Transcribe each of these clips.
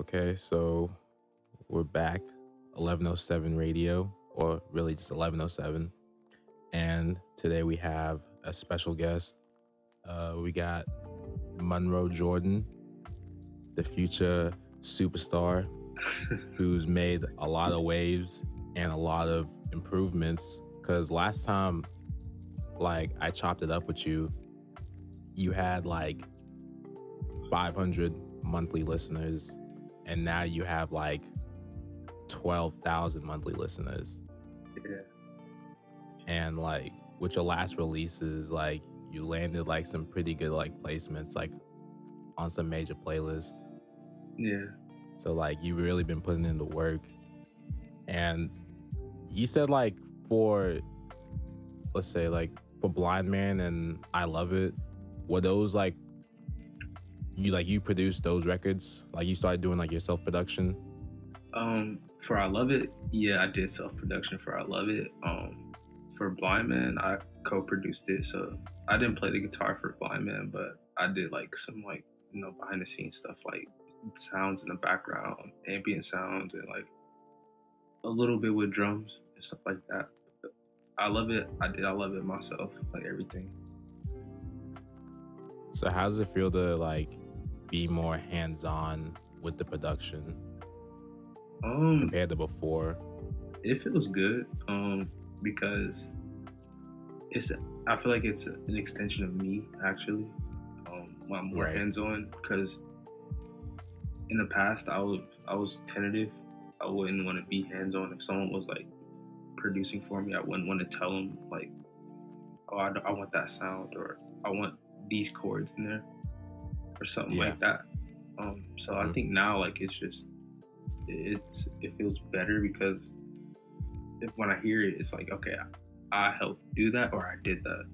Okay, so we're back, 1107 radio, or really just 1107. And today we have a special guest. We got Monroe Jordan, the future superstar who's made a lot of waves and a lot of improvements. Because last time, like, I chopped it up with you, you had like 500 monthly listeners, and now you have like 12,000 monthly listeners. Yeah, And like with your last releases, like you landed like some pretty good like placements like on some major playlists. yeah. So like you really been putting in the work. And you said like for, let's say like for Blind Man and I Love It, were those like you produced those records? Like you started doing like your self production? For I Love It, yeah, I did self production for I Love It. For Blind Man, I co-produced it, so I didn't play the guitar for Blind Man, but I did like some like behind the scenes stuff like sounds in the background, ambient sounds, and like a little bit with drums and stuff like that. I Love It. I love it myself, like everything. So how does it feel to like be more hands on with the production Um, compared to before? it feels good. Because it's I feel like it's an extension of me actually. When I'm more Right. hands on because in the past I was tentative. I wouldn't want to be hands on if someone was like producing for me. I wouldn't want to tell them like, oh, I want that sound or I want these chords in there or something Yeah. like that. So I Mhm. think now like it feels better because when I hear it, it's like okay, I helped do that or I did that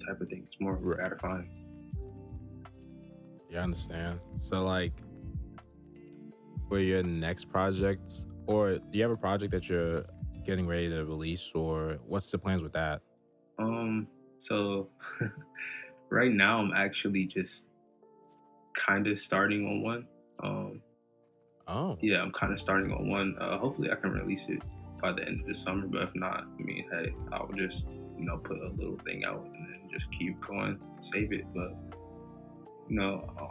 type of thing. It's more Right. gratifying. Yeah, I understand. So like for your next project, or do you have a project that you're getting ready to release, or what's the plans with that? So right now I'm actually just kind of starting on one. Um, Oh, yeah, I'm kind of starting on one. Hopefully I can release it by the end of the summer, but if not, I mean, hey, I'll just put a little thing out and then just keep going, save it. But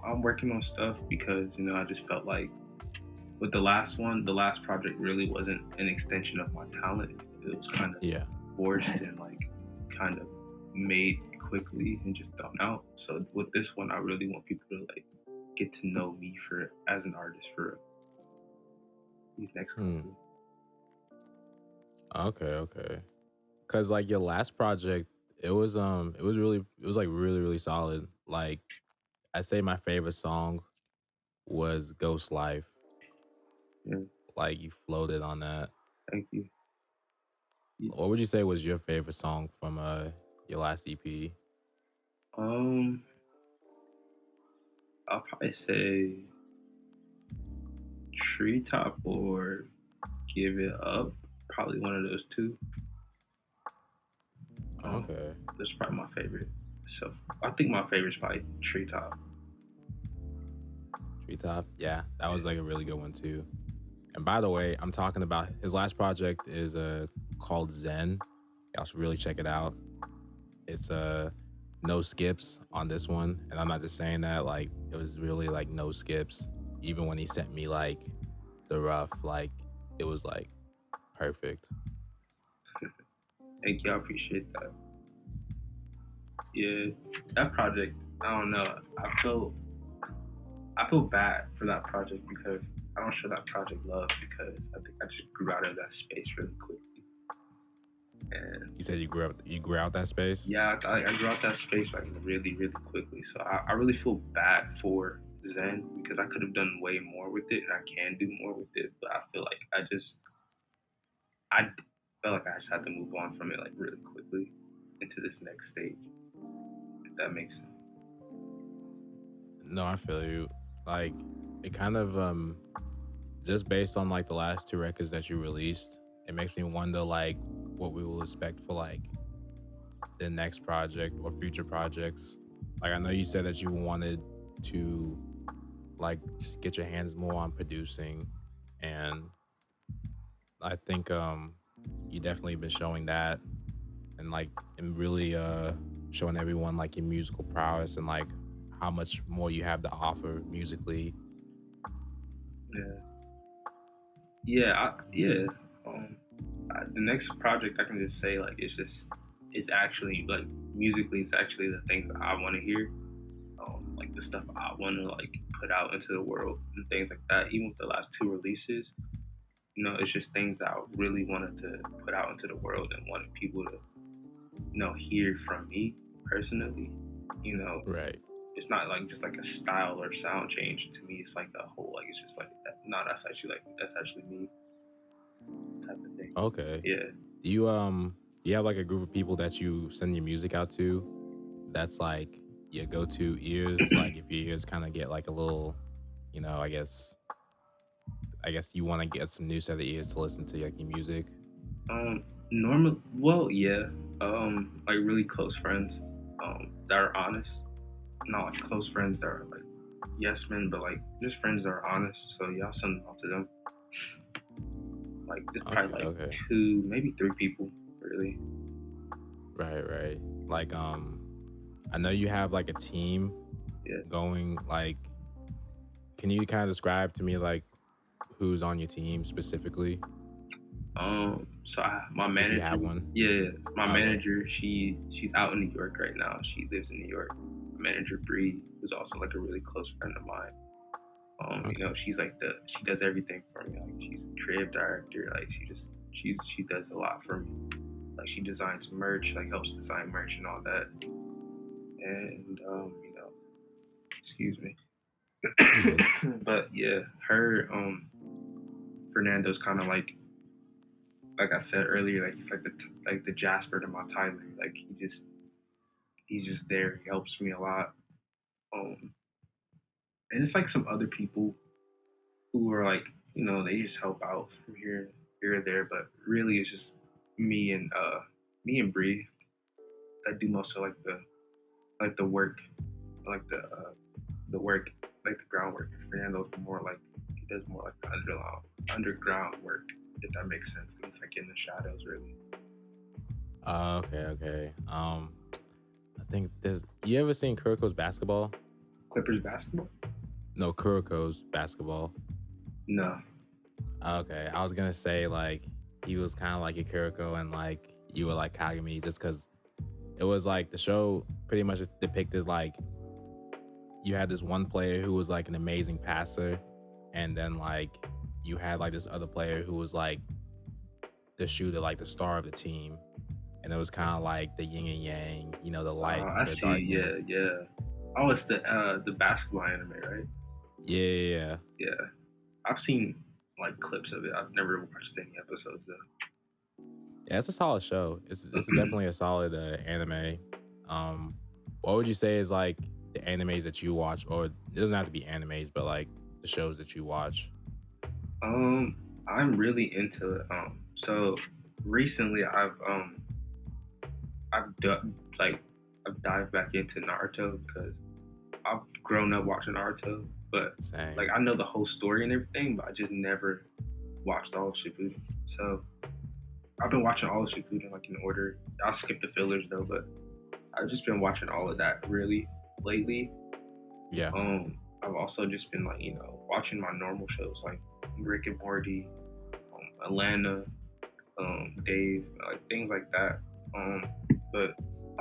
I'm working on stuff because I just felt like with the last one, the last project really wasn't an extension of my talent. It was kind of yeah. forced and like kind of made quickly and just thrown out. So with this one, I really want people to like get to know me for as an artist for these next Hmm. couple. Okay, okay. Cause like your last project, it was like really, really solid. Like I'd say my favorite song was Ghost Life. Yeah, Like you floated on that. thank you. Yeah. What would you say was your favorite song from your last EP? Um, I'll probably say Treetop or Give It Up. Probably one of those two. Um, Okay. that's probably my favorite. So I think my favorite is probably Treetop. Treetop. Yeah, that was like a really good one too. And by the way, I'm talking about his last project is called Zen. Y'all should really check it out. It's no skips on this one, and I'm not just saying that. Like it was really like no skips. Even when he sent me like the rough, like it was like perfect. Thank you. I appreciate that. Yeah, that project. I don't know. I feel bad for that project because I don't show that project love because I think I just grew out of that space really quickly. And You said you grew out that space. yeah, I grew out that space like really, really quickly. So I really feel bad for Zen because I could have done way more with it and I can do more with it. But I feel like I felt like I just had to move on from it like really quickly into this next stage. If that makes sense. No, I feel you. Like it kind of just based on like the last two records that you released, it makes me wonder like what we will expect for like the next project or future projects. Like I know you said that you wanted to like just get your hands more on producing, and I think you definitely been showing that, and like and really showing everyone like your musical prowess and like how much more you have to offer musically. Yeah, yeah. The next project I can just say like it's actually like musically it's actually the things that I want to hear, like the stuff I want to like put out into the world and things like that. Even with the last two releases, it's just things that I really wanted to put out into the world and wanted people to hear from me personally. You know, Right. it's not like just like a style or sound change to me. It's like a whole like it's just like no, that's actually me type of thing. Okay. Yeah. Do you have like a group of people that you send your music out to that's like your go-to ears, like if your ears kind of get like a little, I guess you want to get some new set of ears to listen to like your music. Um, Normal. Well, yeah. Like really close friends. That are honest. Not like close friends that are like yes men, but like just friends that are honest. So yeah, I'll send them out to them. Like just probably Okay, like okay. two, maybe three people, really. Right, right. Like I know you have like a team Yeah. going, like can you kind of describe to me like who's on your team specifically My if you manager, have one? yeah, my Okay. manager, she's out in New York right now. She lives in New York. My manager Bree, who's also like a really close friend of mine. Okay. She's like she does everything for me. Like she's a creative director. Like she does a lot for me. Like she designs merch, like helps design merch and all that. And excuse me. You good? But yeah, her Fernando's kind of like I said earlier, like he's like the Jasper to my Tyler. Like he's just there. He helps me a lot. Um, and it's like some other people who are like they just help out from here or there, but really it's just me and me and Bree that do most of like the work, like the work, like the groundwork. Fernando's more like he does more like the underground work, if that makes sense. He's like in the shadows, really. Okay, okay. I think you ever seen Kuroko's basketball? Clippers basketball? No, Kuroko's basketball. No. Okay, I was gonna say like he was kind of like a Kuroko and like you were like Kagami, just because it was like the show pretty much depicted like you had this one player who was like an amazing passer, and then like you had like this other player who was like the shooter, like the star of the team, and it was kind of like the yin and yang, the light I to the see. Yeah, darkness. yeah. Oh, it's the basketball anime, right? Yeah, yeah, yeah. Yeah, I've seen like clips of it. I've never watched any episodes Yeah, it's a solid show. It's though. definitely a solid anime. Um, what would you say is like the animes that you watch, or it doesn't have to be animes, but like the shows that you watch? um, I'm really into it. So recently I've done like I've dived back into Naruto because I've grown up watching Naruto, but like Same. I know the whole story and everything, but I just never watched all of Shippuden. So I've been watching all of Shippuden like in order. I'll skip the fillers though, but I've just been watching all of that really lately. Yeah. I've also just been like watching my normal shows like Rick and Morty, Atlanta, Dave, like things like that. Um, but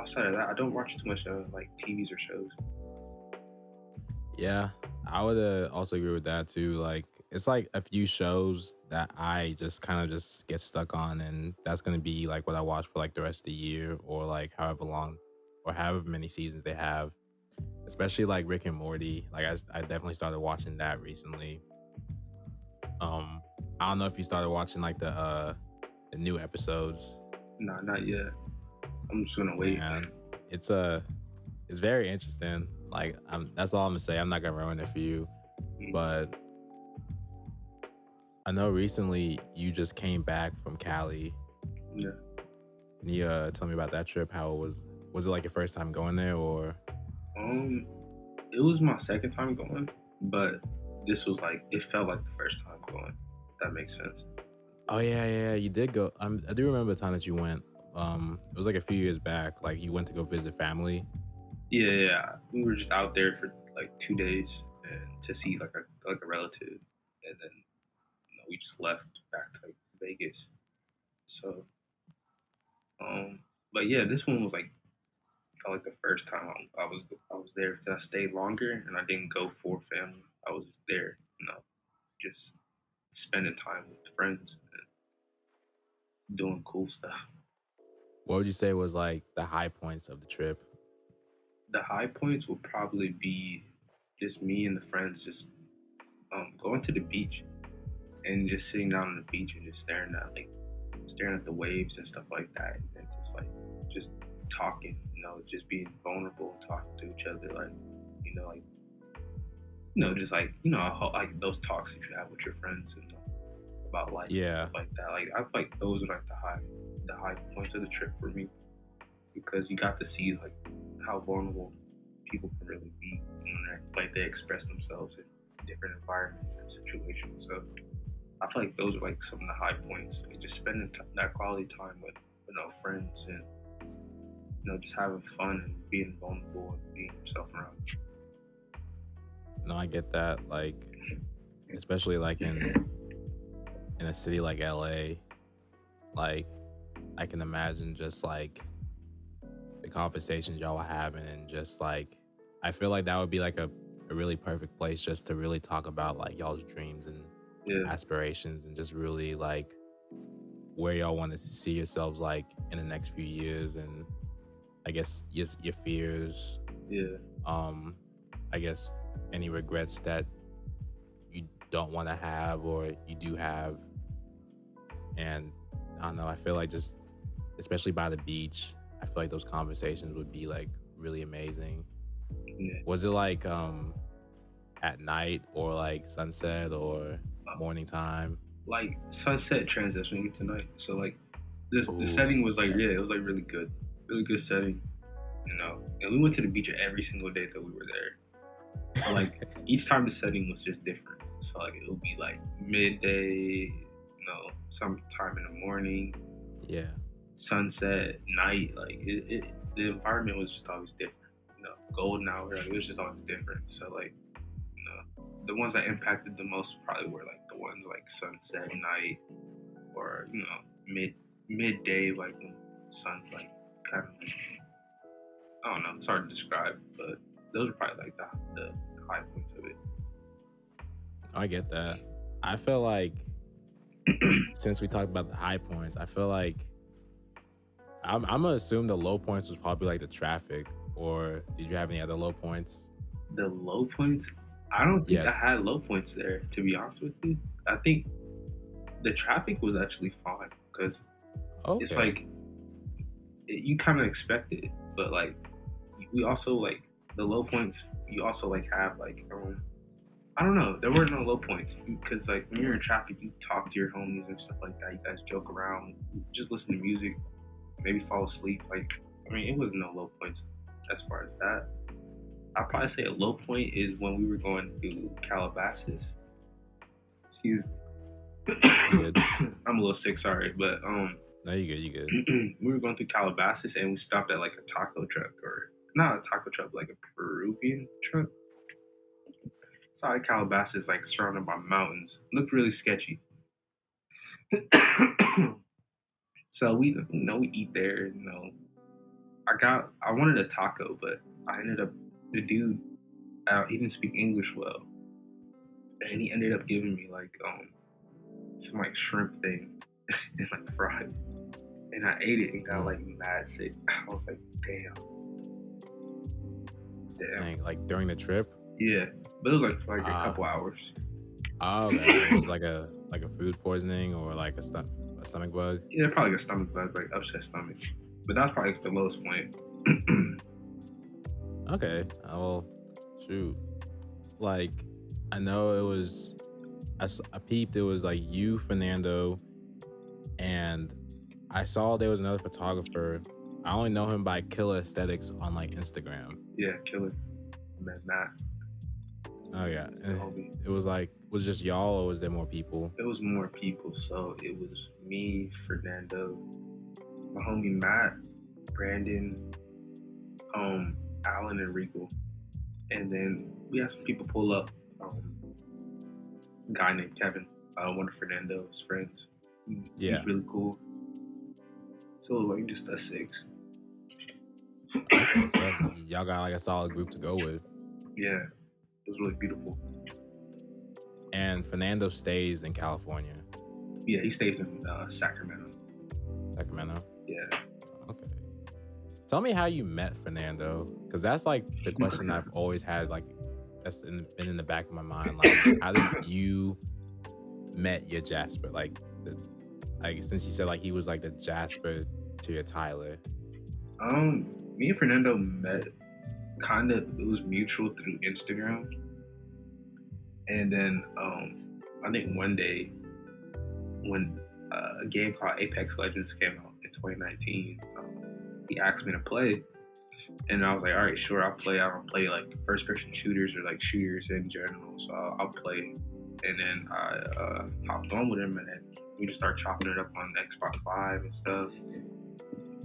outside of that, I don't watch too much like TVs or shows. Yeah, I would also agree with that too. Like, it's like a few shows that I just kind of just get stuck on, and that's gonna be like what I watch for like the rest of the year, or like however long, or however many seasons they have. Especially like Rick and Morty. Like, I definitely started watching that recently. Um, I don't know if you started watching like the new episodes. Nah, not yet. I'm just gonna wait. Man, it's it's very interesting. Like, that's all I'm gonna say. I'm not gonna ruin it for you, Mm, but I know recently you just came back from Cali. yeah. Can you tell me about that trip? How it was? Was it like your first time going there, or? Um, it was my second time going. but this was like it felt like the first time going. If that makes sense. Oh yeah, you did go. I do remember the time that you went. It was like a few years back. Like you went to go visit family. Yeah, yeah. We were just out there for like 2 days and to see like a relative, and then we just left back to like Vegas. So, um, but yeah, this one was like felt like the first time I was there. I stayed longer and I didn't go for family. I was just there, just spending time with friends and doing cool stuff. What would you say was like the high points of the trip? The high points would probably be just me and the friends just going to the beach and just sitting down on the beach and just staring at the waves and stuff like that, and just talking, just being vulnerable and talking to each other, like like just like those talks that you have with your friends and about life and Yeah. stuff like that. Like I feel like those are like the high points of the trip for me because you got to see like how vulnerable people can really be when they express themselves in different environments and situations. So I feel like those are like some of the high points. Like just spending that quality time with friends and just having fun and being vulnerable and being yourself around. No, I get that. Like, especially like in a city like LA, like I can imagine just like the conversations y'all were having and just like I feel like that would be like a really perfect place just to really talk about like y'all's dreams and Yeah, aspirations and just really like where y'all want to see yourselves like in the next few years and I guess your fears, yeah, um, I guess any regrets that you don't want to have or you do have. And I don't know, I feel like just especially by the beach, I feel like those conversations would be like really amazing. yeah. Was it like at night or like sunset or morning time? Like sunset transitioning tonight. So like the Oh, setting that's the was like yeah, it best. was like really good setting. And we went to the beach every single day that we were there. But like each time the setting was just different. So like it would be like midday, sometime in the morning, Yeah. sunset, night. Like the environment was just always different. Golden hour, like, it was just always different. So like the ones that impacted the most probably were like the ones like sunset, night, or midday, like when the sun's like kind of like, I don't know, it's hard to describe, but those are probably like the high points of I get that. I feel like it. since we talked about the high points, I feel like I'm gonna assume the low points was probably like the traffic, or did you have any other low points? The low points, I don't think Yeah. I had low points there. To be honest with you, I think the traffic was actually fine because it's Okay. like you kind of expect it, but like we also like the low points. You also like have like I don't know. There were no low points because like when you're in traffic, you talk to your homies and stuff like that. You guys joke around, just listen to music, maybe fall asleep. Like I mean, it was no low points as far as that. I'd probably say a low point is when we were going to Calabasas. Excuse me. You good? I'm a little sick, sorry, but No, you good. You good. we were going through Calabasas and we stopped at like a taco truck or not a taco truck, like a Peruvian truck. Sorry, Calabasas like surrounded by mountains. Looked really sketchy. So we eat there. I wanted a taco, but I ended up the dude he didn't speak English well, and he ended up giving me like some like shrimp thing and like fries, and I ate it and got Mm, like mad sick. I was like, damn, dang, like during the trip. yeah. But it was like for like a Ah. couple hours. Okay. Was like a food poisoning or like a stomach bug? Yeah, probably like a stomach bug, like upset stomach. But that's probably the lowest point. Okay. Well, shoot. Like I know it was. I peeped. It was like you, Fernando, and I saw there was another photographer. I only know him by Killer Aesthetics on like Instagram. Yeah, killer. Man, Matt. Oh yeah, The and homie. it was like, was just y'all, or was there more people? It was more people, so it was me, Fernando, my homie Matt, Brandon, Alan, and Regal, and then we had some people pull up. A guy named Kevin, one of Fernando's friends. He's Yeah. really cool. So like just us six. Okay, so y'all got like a solid group to go with. Yeah, it was really beautiful. And Fernando stays in California, Yeah, he stays in Sacramento. Sacramento. Yeah. Okay. Tell me how you met Fernando, because that's like the question I've always had. Like, been in the back of my mind. Like, how did you met your Jasper? Like since you said like he was like the Jasper to your Tyler. Me and Fernando met kind of. It was mutual through Instagram, and then I think one day when a game called Apex Legends came out in 2019, he asked me to play, and I was like, all right, sure, I'll play. I don't play like first person shooters or like shooters in general, so I'll play. And then I hopped on with him, and then we just started chopping it up on Xbox Live and stuff.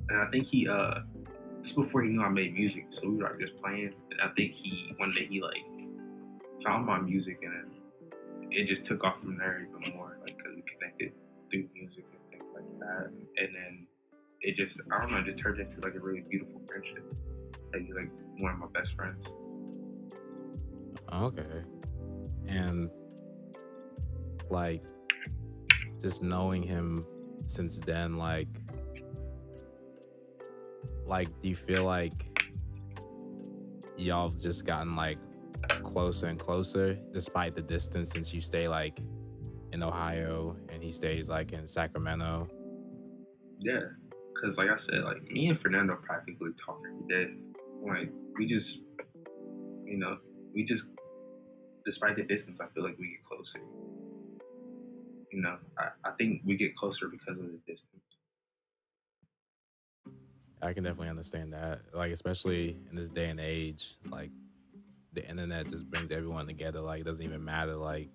And I think he just before he knew I made music, so we were like just playing. And I think he one day he like found my music, and then it just took off from there even more, like because we connected through music and things like that. And then it just I don't know, it just turned into like a really beautiful friendship. Like he's like one of my best friends. Okay. And like just knowing him since then, like do you feel like y'all have just gotten like closer and closer despite the distance, since you stay like in Ohio and he stays like in Sacramento? Yeah, because like I said, like me and Fernando practically talk every day. Like we just, you know, we just, despite the distance, I feel like we get closer. I think we get closer because of the distance. I can definitely understand that. Like especially in this day and age, like the internet just brings everyone together. Like it doesn't even matter like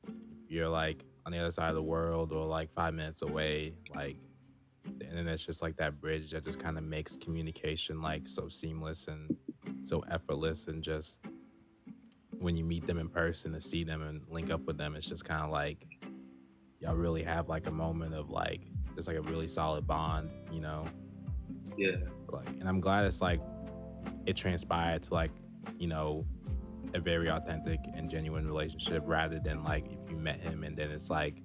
if you're like on the other side of the world or like 5 minutes away, like the internet's just like that bridge that just kind of makes communication like so seamless and so effortless. And just when you meet them in person to see them and link up with them, it's just kind of like y'all really have like a moment of like just like a really solid bond, you know? Yeah, Like, and I'm glad it's like it transpired to like, you know, a very authentic and genuine relationship, rather than like if you met him and then it's like,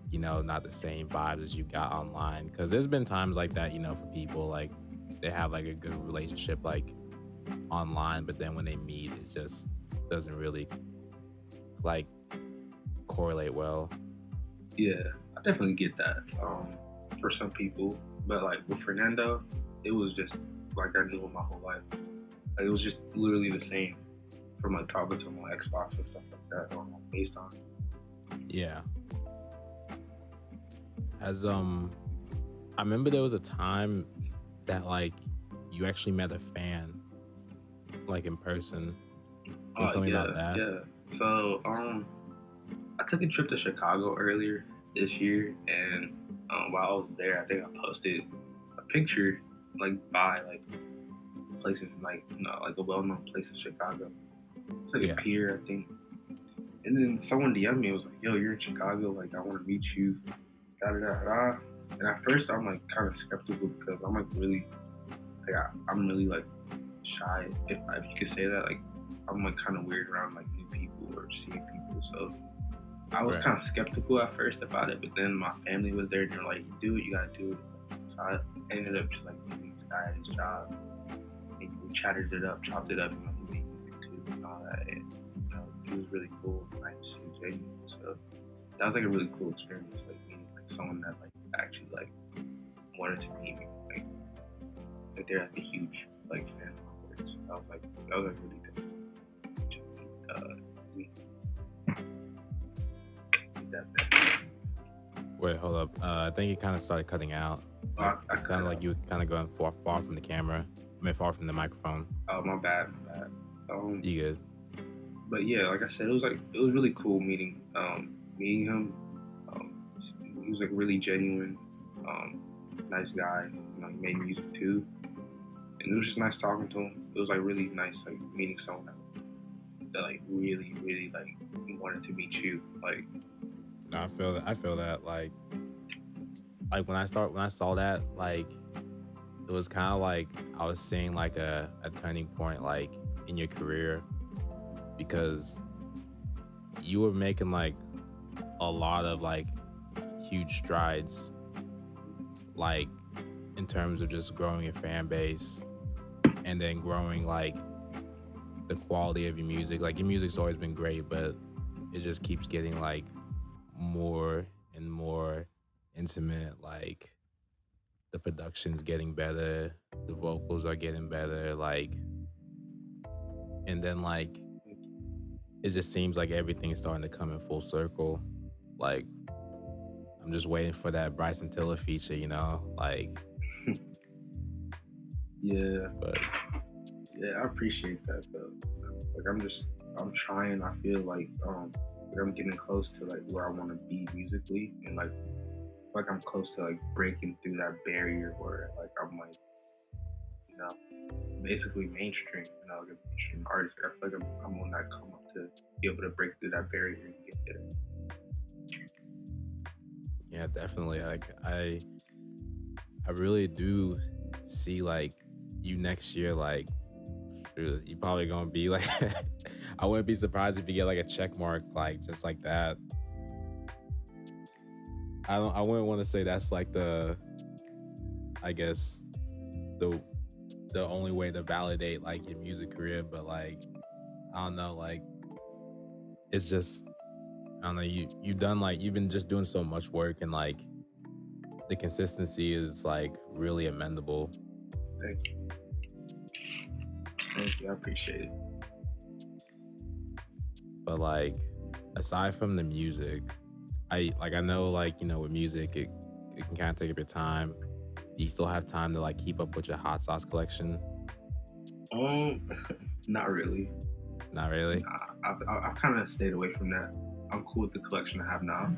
you know, not the same vibes as you got online. Because there's been times like that, you know, for people like they have like a good relationship like online, but then when they meet, it just doesn't really like correlate well. yeah, I definitely get that. For some people, but like with Fernando, it was just like I knew him my whole life. Like, it was just literally the same from like talking to him on Xbox and stuff like that or on FaceTime. Yeah. As I remember there was a time that like you actually met a fan like in person. Can you tell me about Yeah, that? yeah. So I took a trip to Chicago earlier this year, and while I was there, I think I posted a picture like by like places like like a well-known place in Chicago. It's like a Yeah. pier, I think. And then someone DM'd me. It was like, "Yo, you're in Chicago. Like, I want to meet you." Da da da da. And at first, I'm like kind of skeptical because I'm like really like I'm really like shy, if you could say that. Like, I'm like kind of weird around like new people or seeing people. So I was Right. kind of skeptical at first about it, but then my family was there and they're like, "Do it, you gotta do it." So I ended up just like meeting this guy at his job. And we chatted it up, chopped it up, and we made music too and all that. And it was really cool. Nice and genuine. So that was like a really cool experience, like meeting like someone that like actually like wanted to meet me. Like they're like a huge like fan of my work. So that was like really good meet that fan. Wait, hold up. I think it kind of started cutting out. Like I it cut sounded like out. you were kind of going far from the camera. I mean, far from the microphone. Oh, my bad, my bad. You good? But yeah, like I said, it was really cool meeting him. Um, he was like really genuine, um, nice guy. You know, he made music too, and it was just nice talking to him. It was like really nice like meeting someone that like really like wanted to meet you. Like, No, I feel that. I feel that. Like when I saw that, like it was kind of like I was seeing like a turning point, like in your career, because you were making like a lot of like huge strides, like in terms of just growing your fan base and then growing like the quality of your music. Like your music's always been great, but it just keeps getting like more and more intimate. Like the production's getting better, the vocals are getting better, like, and then like it just seems like everything's starting to come in full circle. Like I'm just waiting for that Bryson Tiller feature, you know, like. yeah, But yeah, I appreciate that though. Like I'm trying. I feel like I'm getting close to like where I want to be musically, and like I'm close to like breaking through that barrier where like I'm like, you know, basically mainstream, you know, like a mainstream artist. Like, I feel like I'm on that come up to be able to break through that barrier and get there. yeah, definitely. Like I really do see like you next year. Like you probably gonna be like, I wouldn't be surprised if you get like a check mark, like just like that. I wouldn't want to say that's like I guess the the only way to validate like your music career, but like I don't know, like it's just I don't know. You've done like you've been just doing so much work, and like the consistency is like really amendable. Thank you. Thank you. I appreciate it. But like aside from the music, I know like with music it can kind of take up your time. Do you still have time to like keep up with your hot sauce collection? Um, not really. Not really. I've kind of stayed away from that. I'm cool with the collection I have now.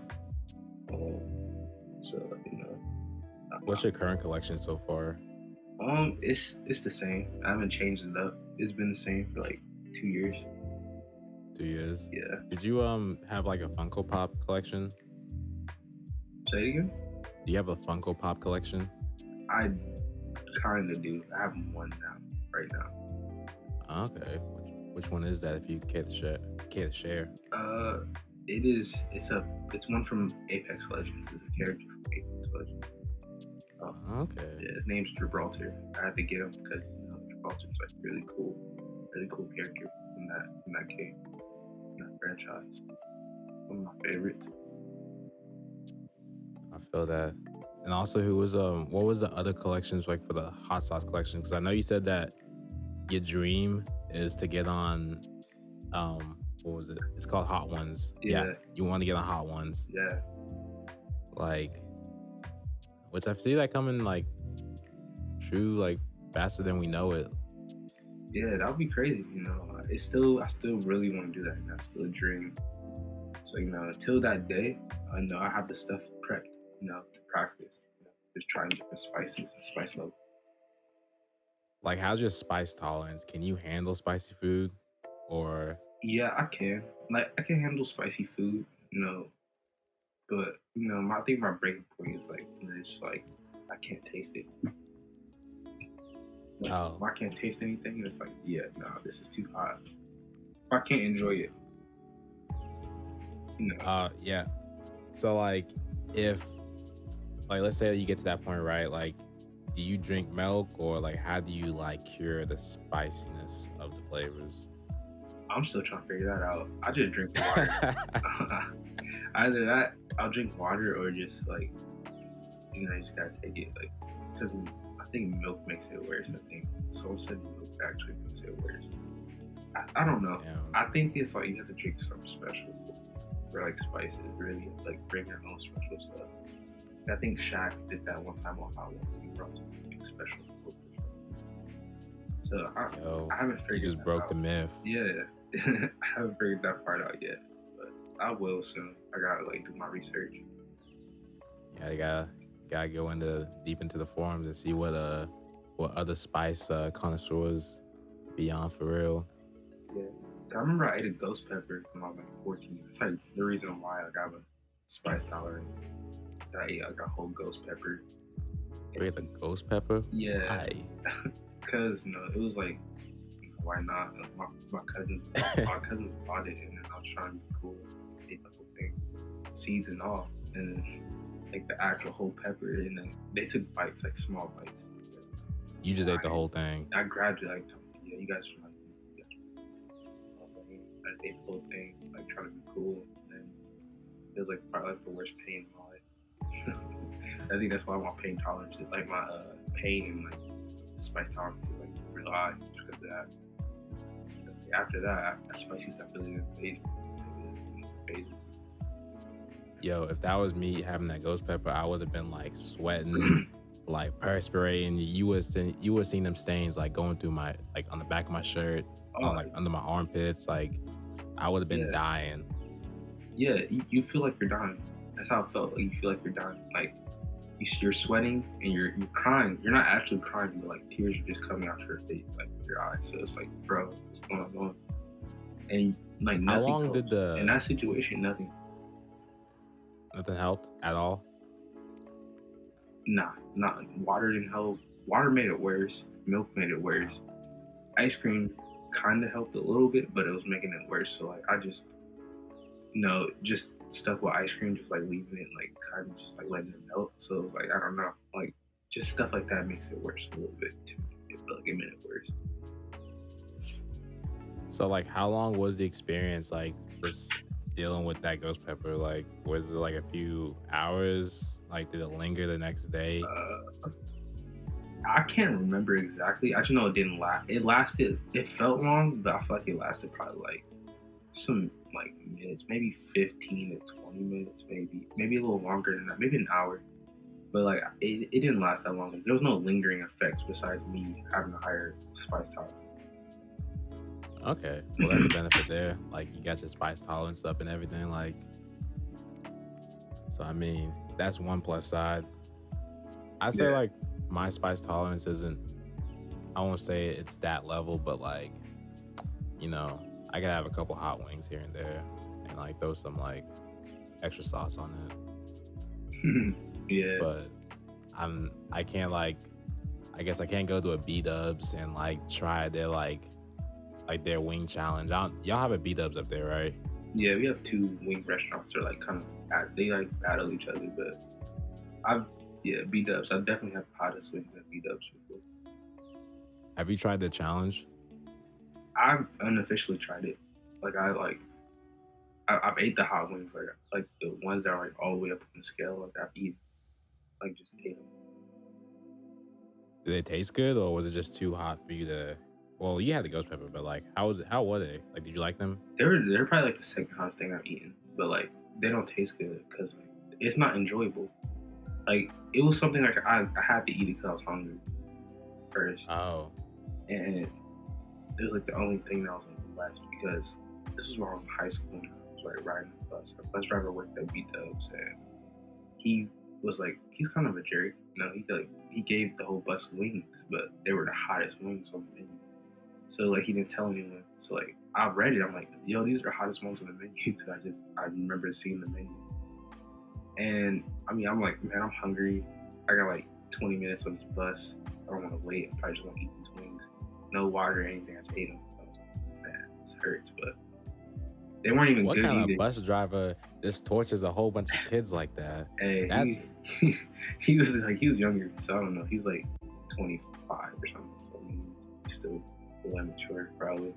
Um, so you know, What's your current collection so far? it's the same. I haven't changed it up. It's been the same for like 2 years. 2 years. Yeah. Did you have like a Funko Pop collection? Say it again. Do you have a Funko Pop collection? I kind of do. I have one now, right now. Okay. Which one is that? If you care to share. It is. It's one from Apex Legends. It's a character from Apex Legends. Okay. Yeah, his name's Gibraltar. I had to get him because Gibraltar's like really cool character from that game, from that franchise. One of my favorites. I feel that. And also, what was the other collections like for the hot sauce collection? Because I know you said that your dream is to get on, what was it? It's called Hot Ones. Yeah. You want to get on Hot Ones. Yeah. Like, which I see that coming like true, like faster than we know it. Yeah, that would be crazy. I still really want to do that. And that's still a dream. So until that day, I know I have the stuff prepped. To practice. Just trying different spices and spice levels. Like, how's your spice tolerance? Can you handle spicy food, or? Yeah, I can. Like, I can handle spicy food. But I think my breaking point is like, it's like I can't taste it. Like, if I can't taste anything, it's like, yeah, no, this is too hot. I can't enjoy it. Yeah. So like, if like let's say that you get to that point, right? Like, do you drink milk, or like how do you like cure the spiciness of the flavors? I'm still trying to figure that out. I just drink water. Either that, I'll drink water, or just like, you just gotta take it, like, because I think milk makes it worse. I think someone said milk actually makes it worse. I don't know. Damn. I think it's like you have to drink something special for like spices. Really, like bring your own special stuff. I think Shaq did that one time on Hot Ones. He brought something special. So I haven't figured. You just broke the myth. Yeah, I haven't figured that part out yet, but I will soon. I gotta like do my research. Yeah, you gotta go into deep into the forums and see what other spice connoisseurs be on for real. Yeah, I remember I ate a ghost pepper when I was like 14. That's like the reason why like I have a spice tolerance. I ate like a whole ghost pepper. Wait, the ghost pepper? Yeah, Why? cause it was like why not? My cousins bought it, and then I was trying to be cool. Ate the whole thing, seeds and all, and then like the actual whole pepper, and then they took bites, like small bites. You just ate the whole thing. I grabbed it like, yeah, you guys are like, you guys are like, I ate the whole thing, like trying to be cool, and it was like probably like the worst pain in my life. I think that's why my pain tolerance is like my pain and like spice tolerance is like real high because of that. After that spicy stuff really didn't phase me. Yo, if that was me having that ghost pepper, I would have been like sweating, like perspirating. You would seen them stains like going through my like on the back of my shirt, on like under my armpits. Like I would have been dying. Yeah, you feel like you're dying. That's how it felt. Like you feel like you're dying. Like you're sweating and you're crying. You're not actually crying, but like tears are just coming out your face, like your eyes. So it's like, bro, what's going on? And like nothing. How long did in that situation? Nothing helped at all? Nah, not water didn't help. Water made it worse. Milk made it worse. Ice cream kind of helped a little bit, but it was making it worse. So like I just just stuck with ice cream, just like leaving it like kind of just like letting it melt. So it was like I don't know, like just stuff like that makes it worse a little bit too. It felt like it made it worse. So like how long was the experience like just dealing with that ghost pepper? Like was it like a few hours? Like did it linger the next day? I can't remember exactly. I just know it didn't last. It lasted. It felt long, but I feel like it lasted probably like some like minutes, maybe 15 to 20 minutes, maybe a little longer than that, maybe an hour. But like it didn't last that long. There was no lingering effects besides me having a higher spice tolerance. Okay, well that's a benefit there. Like you got your spice tolerance up and everything. Like, so I mean that's one plus side. I'd say like my spice tolerance isn't. I won't say it's that level, but like, I gotta have a couple hot wings here and there, and like throw some like extra sauce on it. Yeah. But I can't like, I guess I can't go to a B-Dubs and like try their like their wing challenge. Y'all have a B-Dubs up there, right? Yeah, we have two wing restaurants. They're like kind of they like battle each other, but B-Dubs. I definitely have the hottest wings at B-Dubs before. Have you tried the challenge? I've unofficially tried it. Like I've ate the hot wings, like the ones that are like all the way up on the scale. Like I've eaten, like just ate them. Did they taste good, or was it just too hot for you to? Well, you had the ghost pepper, but like, how was it? How were they? Like, did you like them? They're probably like the second hottest thing I've eaten, but like they don't taste good because like it's not enjoyable. Like it was something like I had to eat it because I was hungry first. Oh. And it was like the only thing that was left because this was when I was in high school and I was like riding the bus. Our bus driver worked at B-Dubs and he was like, he's kind of a jerk. He gave the whole bus wings, but they were the hottest wings on the menu. So like he didn't tell anyone. So like I read it, I'm like, yo, these are the hottest ones on the menu because I remember seeing the menu. And I mean, I'm like, man, I'm hungry. I got like 20 minutes on this bus. I don't want to wait. I probably just want to eat these wings. No water or anything. I just ate them. I was like, man, this hurts. But they weren't even good. What kind of bus driver just tortures a whole bunch of kids like that? Hey, he was younger, so I don't know. He's like 25 or something. So I mean, he's still immature, probably.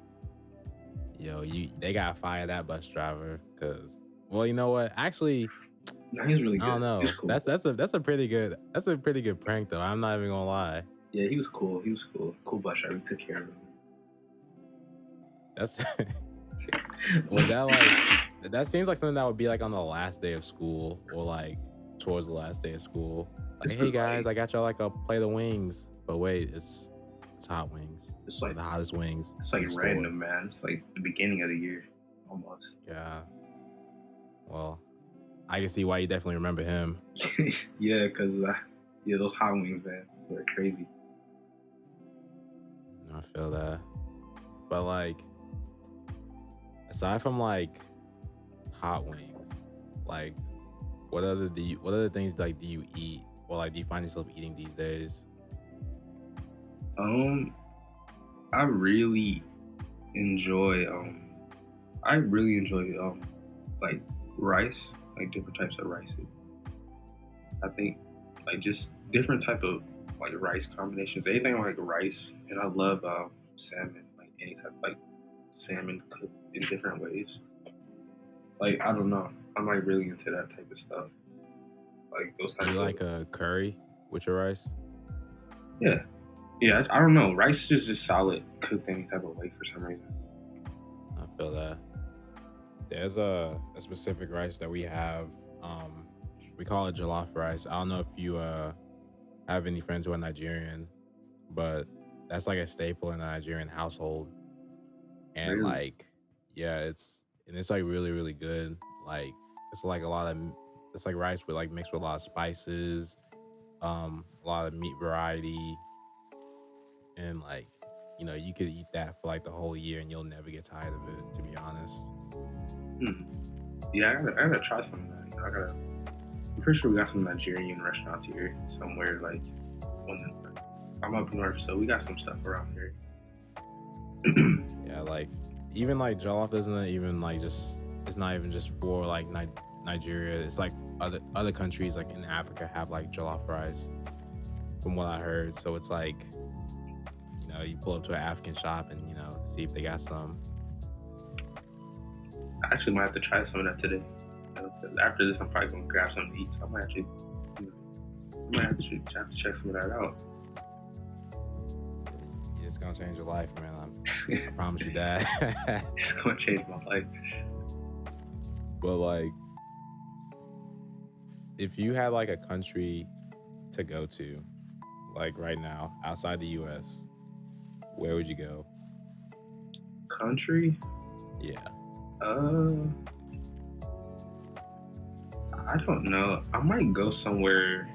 Yo, they gotta fire that bus driver because, well, you know what? Actually, no, he's really good. I don't know. Cool. That's a pretty good prank though. I'm not even gonna lie. Yeah, he was cool. Cool bus driver. We took care of him. That's was that like that seems like something that would be like on the last day of school or like towards the last day of school. Like, hey guys, I got y'all like a plate of wings. But wait, it's It's hot wings. It's Like like the hottest wings it's in like the store. random, man. It's like the beginning of the year, almost. Yeah. Well, I can see why you definitely remember him. Yeah, cause yeah, those hot wings, man, they're crazy. I feel that. But like, aside from like hot wings, like what other things like do you eat or like do you find yourself eating these days? Um, I really enjoy I really enjoy like rice, like different types of rices. I think like just different type of like rice combinations. Anything like rice, and I love salmon, like any type like salmon cooked in different ways. Like I don't know, I'm like really into that type of stuff. Like those Do you type of like a curry with your rice? yeah, yeah. I don't know. Rice is just solid cooked any type of way for some reason. I feel that. There's a specific rice that we have. Um, we call it jollof rice. I don't know if you have any friends who are Nigerian, but that's like a staple in a Nigerian household. And Really, like, yeah, it's like really really good. Like it's like a lot of it's like rice with like mixed with a lot of spices, a lot of meat variety, and like you could eat that for like the whole year and you'll never get tired of it. To be honest. hmm. Yeah. I gotta try some of that. I gotta. I'm pretty sure we got some Nigerian restaurants here somewhere. Like when I'm up north, so we got some stuff around here. Yeah, like even like jollof isn't even like just it's not even just for like Nigeria. It's like other countries like in Africa have like jollof rice, from what I heard. So it's like you pull up to an African shop and see if they got some. I actually might have to try some of that today. 'Cause after this, I'm probably gonna grab something to eat. So I might actually, you know, I might have to check some of that out. It's gonna change your life, man. I promise you that. It's gonna change my life. But like, if you had like a country to go to, like right now outside the U.S., where would you go? Country? Yeah. Uh, I don't know. I might go somewhere.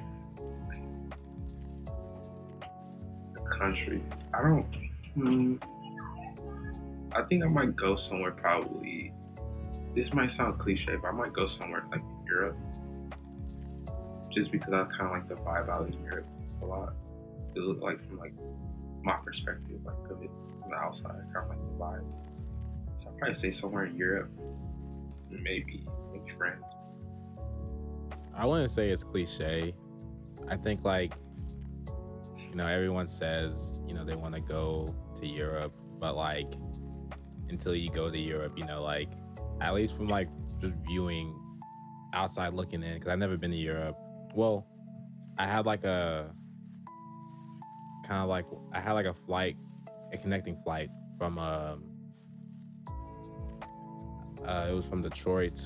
Country. I don't. Hmm, I think I might go somewhere probably. This might sound cliche, but I might go somewhere like Europe, just because I kind of like the vibe out in Europe a lot. It look like from like my perspective, like of it from the outside, I kind of like the vibe. So I'd probably say somewhere in Europe, maybe France. I wouldn't say it's cliche. I think like everyone says they want to go to Europe, but like until you go to Europe, like at least from like just viewing outside looking in, because I've never been to Europe. Well, I had like a kind of like I had like a connecting flight from it was from Detroit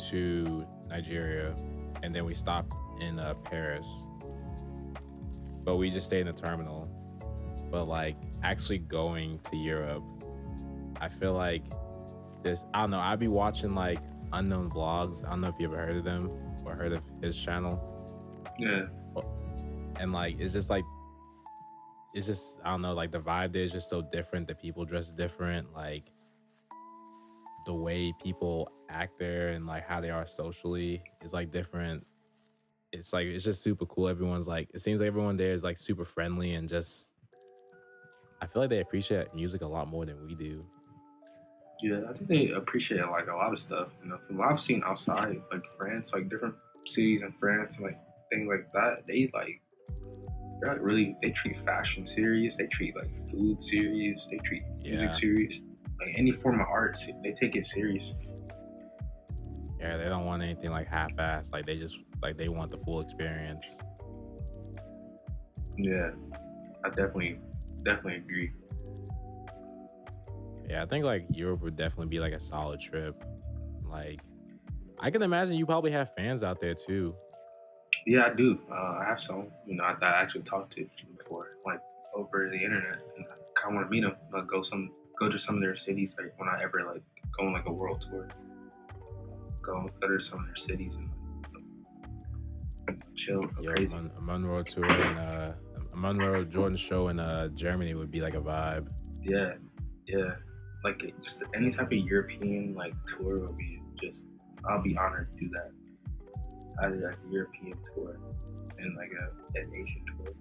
to Nigeria, and then we stopped in Paris, but we just stayed in the terminal. But like actually going to Europe, I feel like this. I don't know. I'd be watching like unknown vlogs. I don't know if you ever heard of them or heard of his channel. Yeah, And like it's just I don't know. Like the vibe there is just so different. The people dress different. Like the way people act there and like how they are socially is like different. It's like it's just super cool. Everyone's like it seems like everyone there is like super friendly and just I feel like they appreciate music a lot more than we do. yeah. I think they appreciate like a lot of stuff. From what I've seen outside, like France, like different cities in France, like things like that. They're like really they treat fashion serious. They treat like food serious. They treat music Yeah. serious. Like any form of art, they take it serious. Yeah, they don't want anything like half-assed. Like they just like they want the full experience. Yeah, I definitely agree. Yeah, I think like Europe would definitely be like a solid trip. Like I can imagine you probably have fans out there too. Yeah, I do. I have some. I actually talked to before. Like over the internet, and I kind of want to meet them. Like go to some of their cities. Like when I ever like go on like a world tour, go to some of their cities and chill, go Yo, crazy. a Monroe tour and a Monroe Jordan show in Germany would be like a vibe. Yeah, yeah. Like just any type of European like tour would be just. I'll be honored to do that. I did like a European tour and like an Asian tour.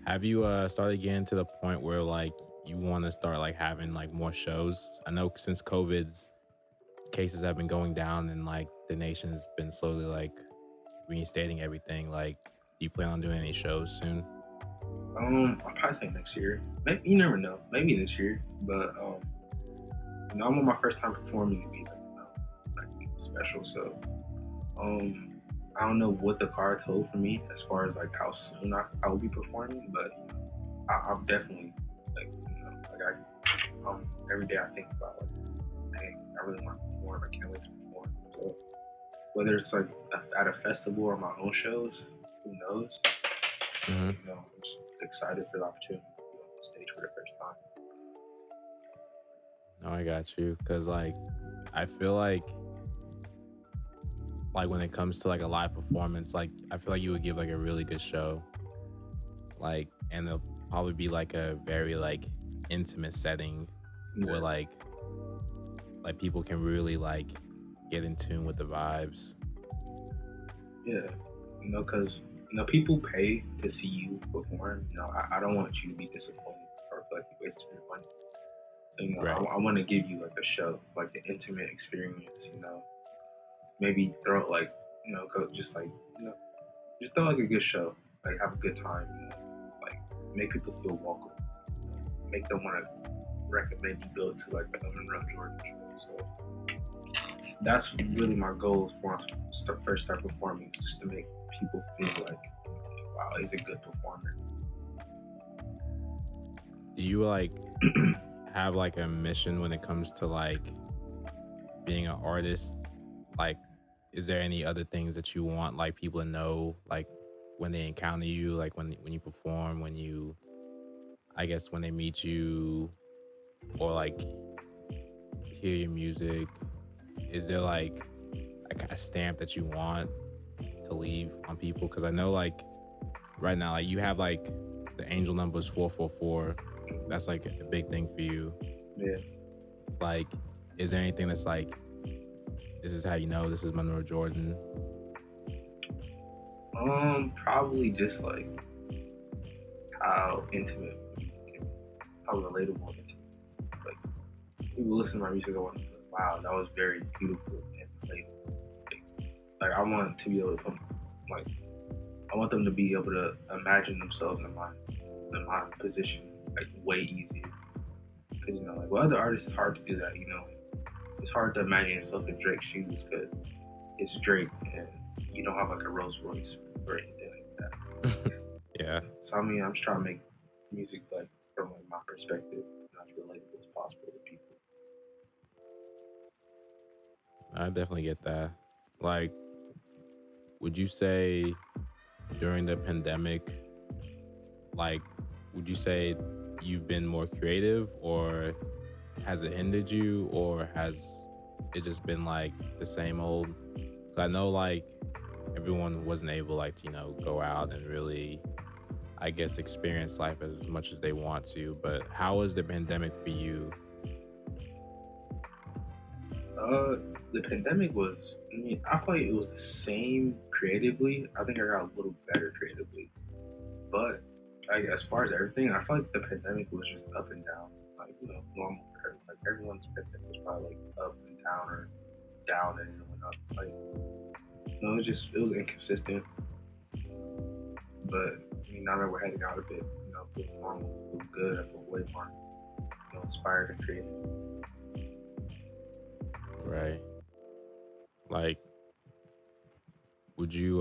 Have you started getting to the point where like you want to start like having like more shows? I know since COVID's cases have been going down and like the nation's been slowly like reinstating everything. Like, do you plan on doing any shows soon? I'll probably say next year. Maybe you never know. Maybe this year, but I'm on my first time performing in music, like special. So I don't know what the cards hold for me as far as like how soon I will be performing, but I'll definitely like every day I think about like, dang, I really want to perform. I can't wait to perform. So whether it's like at a festival or my own shows, who knows? Mm-hmm. I'm just excited for the opportunity to be on the stage for the first time. No, I got you. Cause like, I feel like when it comes to like a live performance, like I feel like you would give like a really good show. Like, and it'll probably be like a very like intimate setting where Yeah, like people can really like get in tune with the vibes. yeah. Because people pay to see you perform. I don't want you to be disappointed or feel like you wasted your money. So Right. I want to give you like a show, like an intimate experience. Maybe throw it like go just like just throw like a good show, like have a good time. Like make people feel welcome. Make them want to recommend you go to like the Monroe Jordan show. So that's really my goal for when I first start performing, just to make people feel like, wow, he's a good performer. Do you like have like a mission when it comes to like being an artist? Like, is there any other things that you want like people to know, like when they encounter you, like when you perform, when you, I guess when they meet you, or like hear your music? Is there like a kind of stamp that you want to leave on people? Because I know like right now, like you have like the angel numbers 444. That's like a big thing for you. Yeah. Like, is there anything that's like, this is how you know this is Monroe Jordan? Probably just like how intimate, how relatable it is. Like people listen to my music and want to be like, wow, that was very beautiful and relatable. Like I want to be able to like I want them to be able to imagine themselves in my position like way easier. Because like with other artists, it's hard to do that. It's hard to imagine yourself in Drake's shoes because it's Drake and you don't have like a Rolls Royce or anything like that. Yeah, So I mean, I'm just trying to make music like from like my perspective, as relatable as possible to people. I definitely get that. Like, would you say during the pandemic, like, would you say you've been more creative, or has it hindered you, or has it just been like the same old? 'Cause I know like everyone wasn't able like to, go out and really, I guess, experience life as much as they want to. But how was the pandemic for you? The pandemic was. I mean, I feel like it was the same creatively. I think I got a little better creatively, but like as far as everything, I feel like the pandemic was just up and down, like normal for like everyone's pandemic was probably like up and down or down and then went up. Like it was inconsistent. But I mean, now that we're heading out a bit, it feels normal, it feels good. I feel way more inspired and creative. Right. Like, would you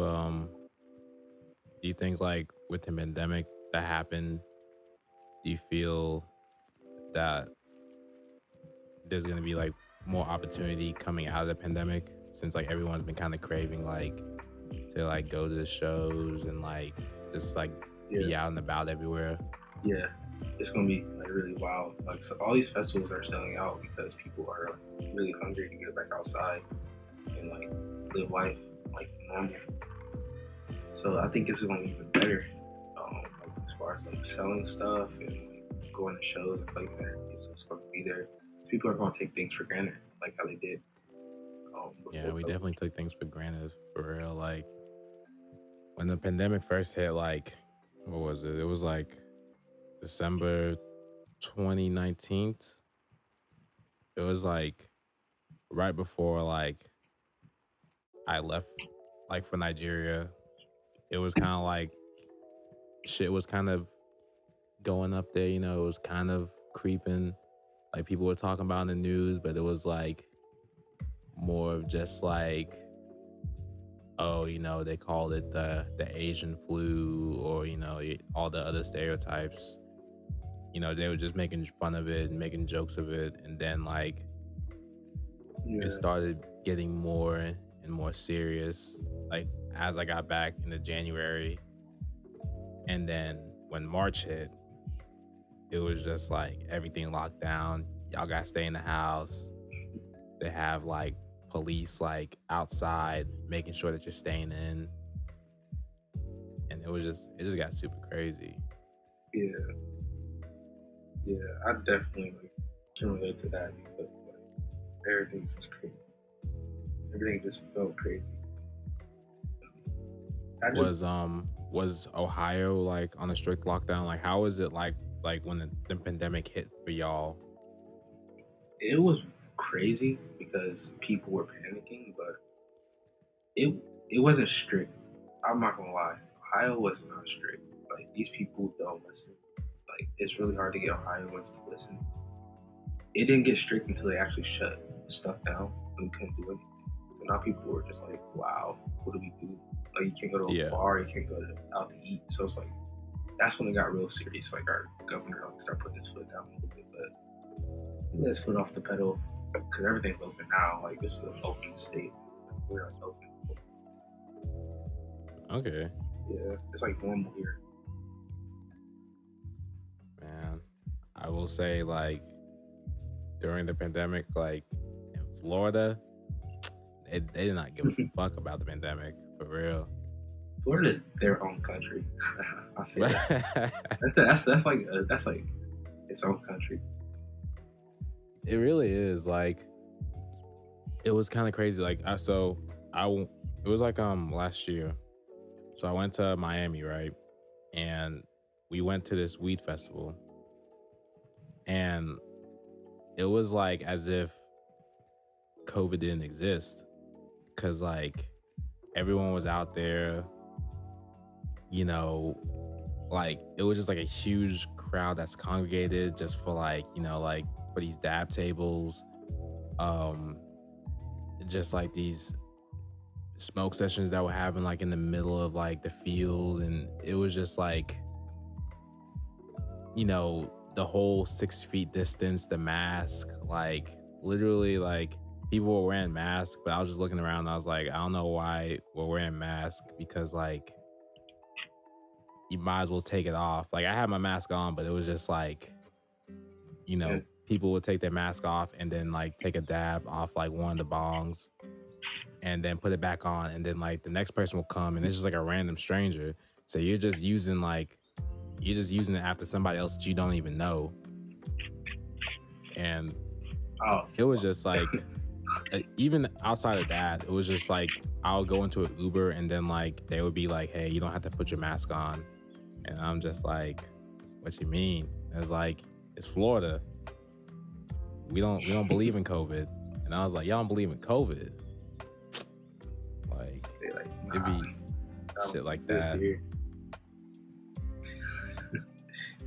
do you think like with the pandemic that happened, do you feel that there's gonna be like more opportunity coming out of the pandemic, since like everyone's been kind of craving like to like go to the shows and like just like Yeah, be out and about everywhere. yeah. It's gonna be like really wild. Like so all these festivals are selling out because people are like really hungry to get back outside and like live life like normal. So I think it's gonna be even better. Like as far as like selling stuff and like going to shows and like that, it's just gonna be there. People are gonna take things for granted, like how they did Yeah, before we COVID. definitely took things for granted for real. Like when the pandemic first hit, like what was it? It was like December 2019. It was like right before like I left like for Nigeria. It was kind of like shit was kind of going up there, you know, it was kind of creeping. Like people were talking about in the news, but it was like more of just like, oh, you know, they called it the Asian flu, or you know, all the other stereotypes. You know, they were just making fun of it and making jokes of it, and then like it Yeah, started getting more and more serious. Like as I got back into January, and then when March hit, it was just like everything locked down. Y'all got to stay in the house. They have like police like outside making sure that you're staying in, and it just got super crazy. yeah, yeah. I definitely like can relate to that because like everything's just crazy. Everything just felt crazy. I just Was Ohio like on a strict lockdown? Like how was it like when the pandemic hit for y'all? it was crazy because people were panicking, but it it wasn't strict. I'm not gonna lie, Ohio was not strict. Like these people don't listen. Like it's really hard to get Ohioans to listen. It didn't get strict until they actually shut stuff down and we couldn't do anything. So now people were just like, "Wow, what do we do?" Like you can't go to a Yeah. bar, you can't go out to eat. So it's like that's when it got real serious. Like our governor like started putting his foot down a little bit, but he let his foot off the pedal because everything's open now. Like this is an open state. We're like open. Okay. Yeah, it's like normal here. Man, I will say like during the pandemic, like in Florida, they did not give a fuck about the pandemic for real. Florida is their own country. I say that. It That's like its own country. really is like it was kind of crazy. Like it was like last year. So I went to Miami, right? And we went to this weed festival, and it was like as if COVID didn't exist, cuz like everyone was out there, you know, like it was just like a huge crowd that's congregated just for like, you know, like for these dab tables, um just like these smoke sessions that were having like in the middle of like the field, and it was just like, you know, the whole 6 feet distance, the mask, like literally like people were wearing masks, but I was just looking around and I was like, I don't know why we're wearing masks, because like you might as well take it off. Like I had my mask on, but it was just like, you Yeah. know, people would take their mask off and then like take a dab off like one of the bongs and then put it back on, and then like the next person will come and it's just like a random stranger. So you're just using it after somebody else that you don't even know. And Oh, it was just like even outside of that, it was just like I'll go into an Uber and then like they would be like, "Hey, you don't have to put your mask on," and I'm just like, "What you mean?" And it's like it's Florida. We don't believe in COVID, and I was like, "Y'all don't believe in COVID?" Like they like it'd nah, be that don't shit like exist that. here.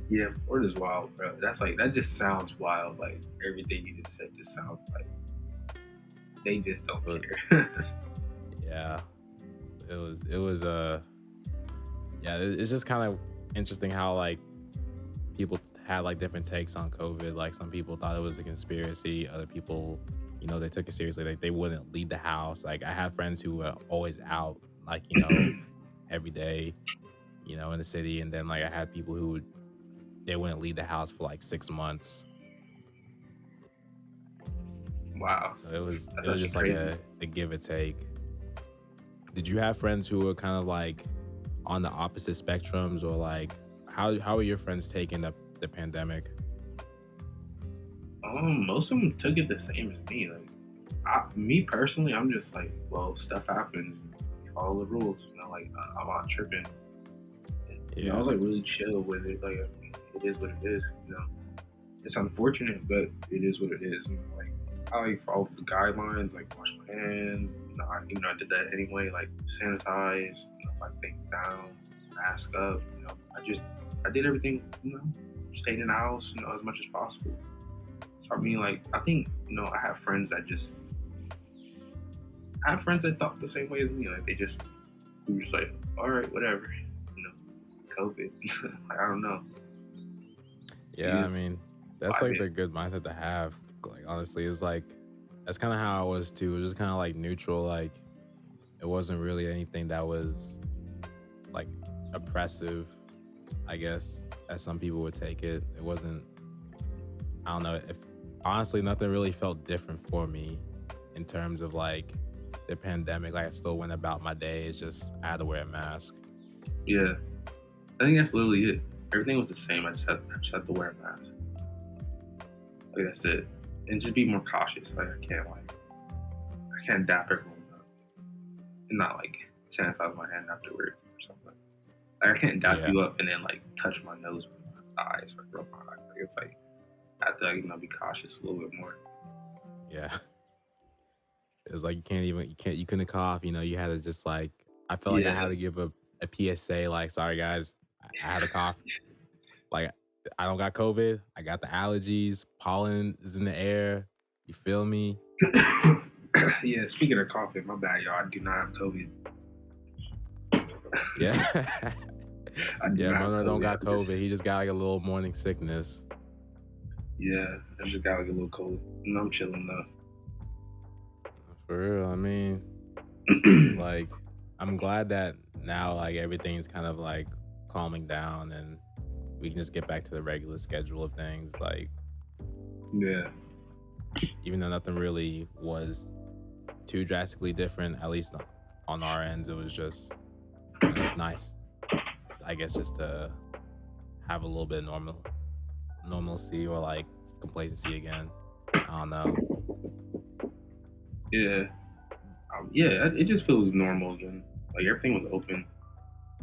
Yeah, Florida's wild, bro. That's like that just sounds wild. Like everything you just said just sounds like they just don't But care. yeah, it was yeah, it's just kind of interesting how like people had like different takes on COVID. Like some people thought it was a conspiracy. Other people, you know, they took it seriously. Like they wouldn't leave the house. Like I have friends who were always out, like, you know, every day. in the city, and then like I had people who they wouldn't leave the house for like 6 months. Wow, So it was that's it was actually just like crazy. a give and take. Did you have friends who were kind of like on the opposite spectrums, or like how are your friends taking the pandemic? Most of them took it the same as me. Like, me personally, I'm just like, well, stuff happens. Follow the rules. Like I'm not tripping. I Yeah. was like really chill with it. Like, it is what it is. It's unfortunate, but it is what it is. Like, I like follow the guidelines, like wash my hands. I did that anyway. Like sanitize, wipe things down, mask up. I did everything. Stayed in the house, as much as possible. So I mean, like, I think I have friends that just I have friends that thought the same way as me. Like, we were just like, all right, whatever. You know, COVID. Like, I don't know. Yeah, You I mean, that's vibe like it. the good mindset to have. Like honestly, it's like that's kind of how I was too. It was just kind of like neutral. Like it wasn't really anything that was like oppressive, I guess, as some people would take it. It wasn't. I don't know. If honestly, nothing really felt different for me in terms of like the pandemic. Like I still went about my day. It's just I had to wear a mask. Yeah, I think that's literally it. Everything was the same. I just had to wear a mask. Like, that's it. And just be more cautious. Like, I can't dap everyone up and not like sanitize my hand afterwards or something. Like, I can't dap Yeah, you up and then like touch my nose with my eyes, like rub my eyes. Like, it's like I have to like, be cautious a little bit more. yeah. It's like you couldn't cough. You had to just like I felt like I had Yeah, to give a PSA. Like, sorry guys, I had a cough. Like I don't got COVID. I got the allergies. Pollen is in the air. You feel me? yeah. Speaking of coughing, my bad, y'all. I do not have COVID. Yeah. I do Yeah, not have Monroe don't COVID. got COVID. He just got like a little morning sickness. Yeah, I just got like a little cold. I'm chilling though. For real. I mean, like I'm glad that now like everything's kind of like calming down and we can just get back to the regular schedule of things. Like Yeah, even though nothing really was too drastically different, at least on our end, it was just it's nice, I guess, just to have a little bit of normalcy or like complacency again. I don't know. yeah, yeah. It just feels normal again. Like, everything was open.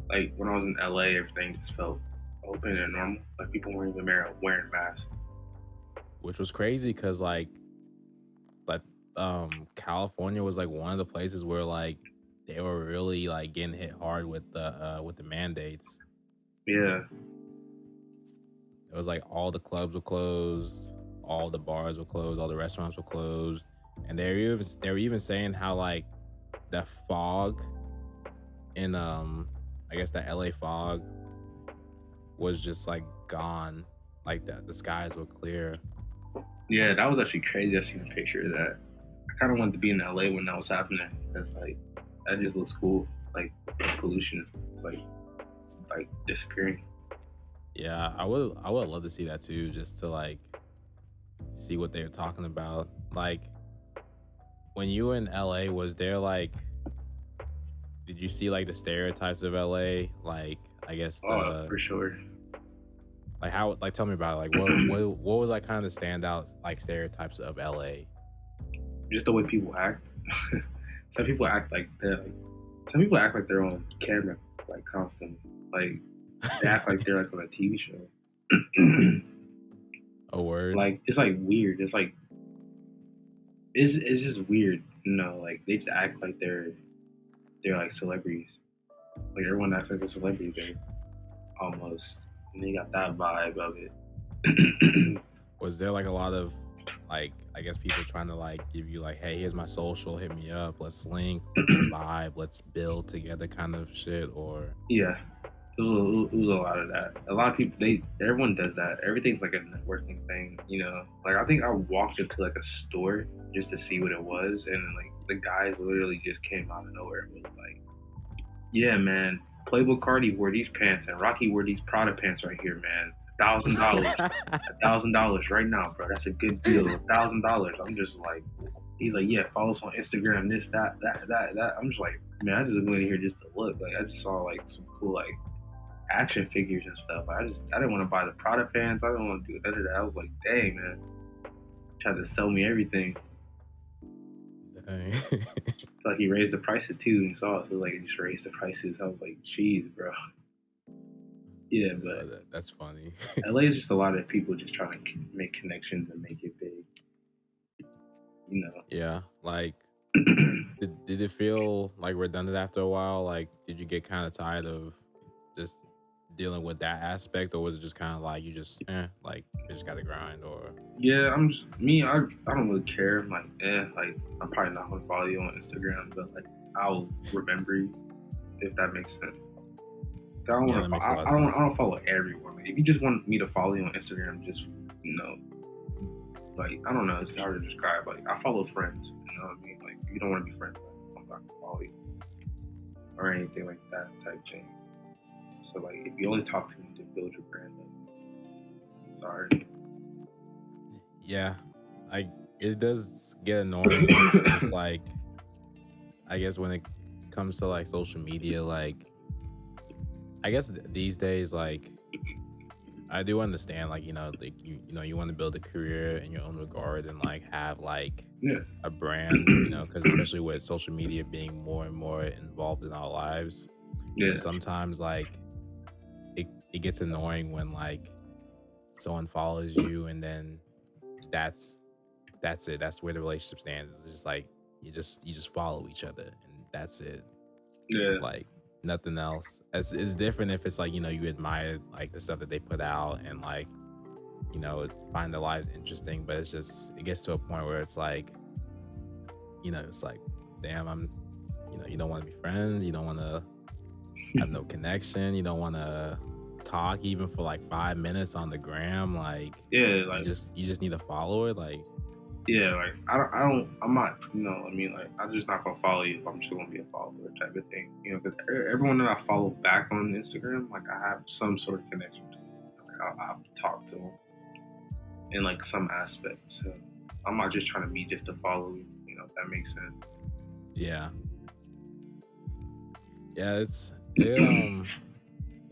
Like, when I was in LA, everything just felt open and normal. Like, people weren't even wearing masks. Which was crazy because like California was like one of the places where like they were really like getting hit hard with the mandates. Yeah, It was like all the clubs were closed, all the bars were closed, all the restaurants were closed, and they were even saying how like the fog in I guess the LA fog was just like gone, like the skies were clear. yeah. That was actually crazy. I seen a picture of that. I kind of wanted to be in LA when that was happening. That's like that just looks cool. Like, pollution is like disappearing. Yeah, I would love to see that too, just to like see what they were talking about. Like when you were in LA, was there like did you see like the stereotypes of LA? Like I guess Oh, the for sure. like how like tell me about it. Like what was like kind of the standout like stereotypes of LA? Just the way people act. Some people act like they're like some people act like they're on camera like constantly. Like, they act like they're like on a TV show. A word. Like, it's like weird. It's like it's just weird. Like, they just act like they're like celebrities. Like, everyone acts like a celebrity there almost, and they got that vibe of it. Was there like a lot of like I guess people trying to like give you like, hey, here's my social, hit me up, let's link, let's vibe, let's build together kind of shit, or Yeah, it was a lot of that. A lot of people, everyone does that. Everything's like a networking thing. Like, I think I walked into like a store just to see what it was, and then, like, the guys literally just came out of nowhere and was like, "Yeah, man. Playboy Cardi wore these pants and Rocky wore these Prada pants right here, man. $1,000, $1,000 right now, bro. That's a good deal. $1,000. I'm just like, he's like, yeah, follow us on Instagram. This, that. I'm just like, man, I just went in here just to look. Like, I just saw like some cool like action figures and stuff. I didn't want to buy the Prada pants. I didn't want to do that. I was like, dang, man, tried to sell me everything. Dang. Like he raised the prices too, and saw it. So like, he just raised the prices. I was like, jeez, bro. Yeah, but That's funny. LA is just a lot of people just trying to make connections and make it big. You know. Yeah, like did it feel like redundant after a while? Like, did you get kind of tired of just dealing with that aspect, or was it just kind of like you just like you just got to grind? Or yeah, I'm just me. I don't really care. I'm like, like I'm probably not gonna follow you on Instagram, but like I'll remember you if that makes sense. I don't want to. I don't follow everyone. Like, if you just want me to follow you on Instagram, just like I don't know. It's hard to describe. Like I follow friends. You know what I mean? Like if you don't want to be friends, I'm not gonna follow you or anything like that type thing. So like if you only talk to me to build your brand, like, sorry. yeah, like it does get annoying. Just like I guess when it comes to like social media, like I guess these days, like I do understand, like like you want to build a career in your own regard and like have like a brand, because especially with social media being more and more involved in our lives, sometimes like it gets annoying when like someone follows you and then that's it. That's where the relationship stands. It's just like you just follow each other and that's it. Yeah. Like nothing else. It's different if it's like you admire like the stuff that they put out and like find their lives interesting, but it's just it gets to a point where it's like it's like damn, I'm you don't want to be friends, you don't want to have no connection, you don't want to talk even for like 5 minutes on the gram, like like you just need a follower, like like I'm not, I mean, like I'm just not gonna follow you if I'm just gonna be a follower type of thing, because everyone that I follow back on Instagram, like I have some sort of connection to them. Like, I have to talk to them in like some aspect. So I'm not just trying to be just a follower, if that makes sense. Yeah, it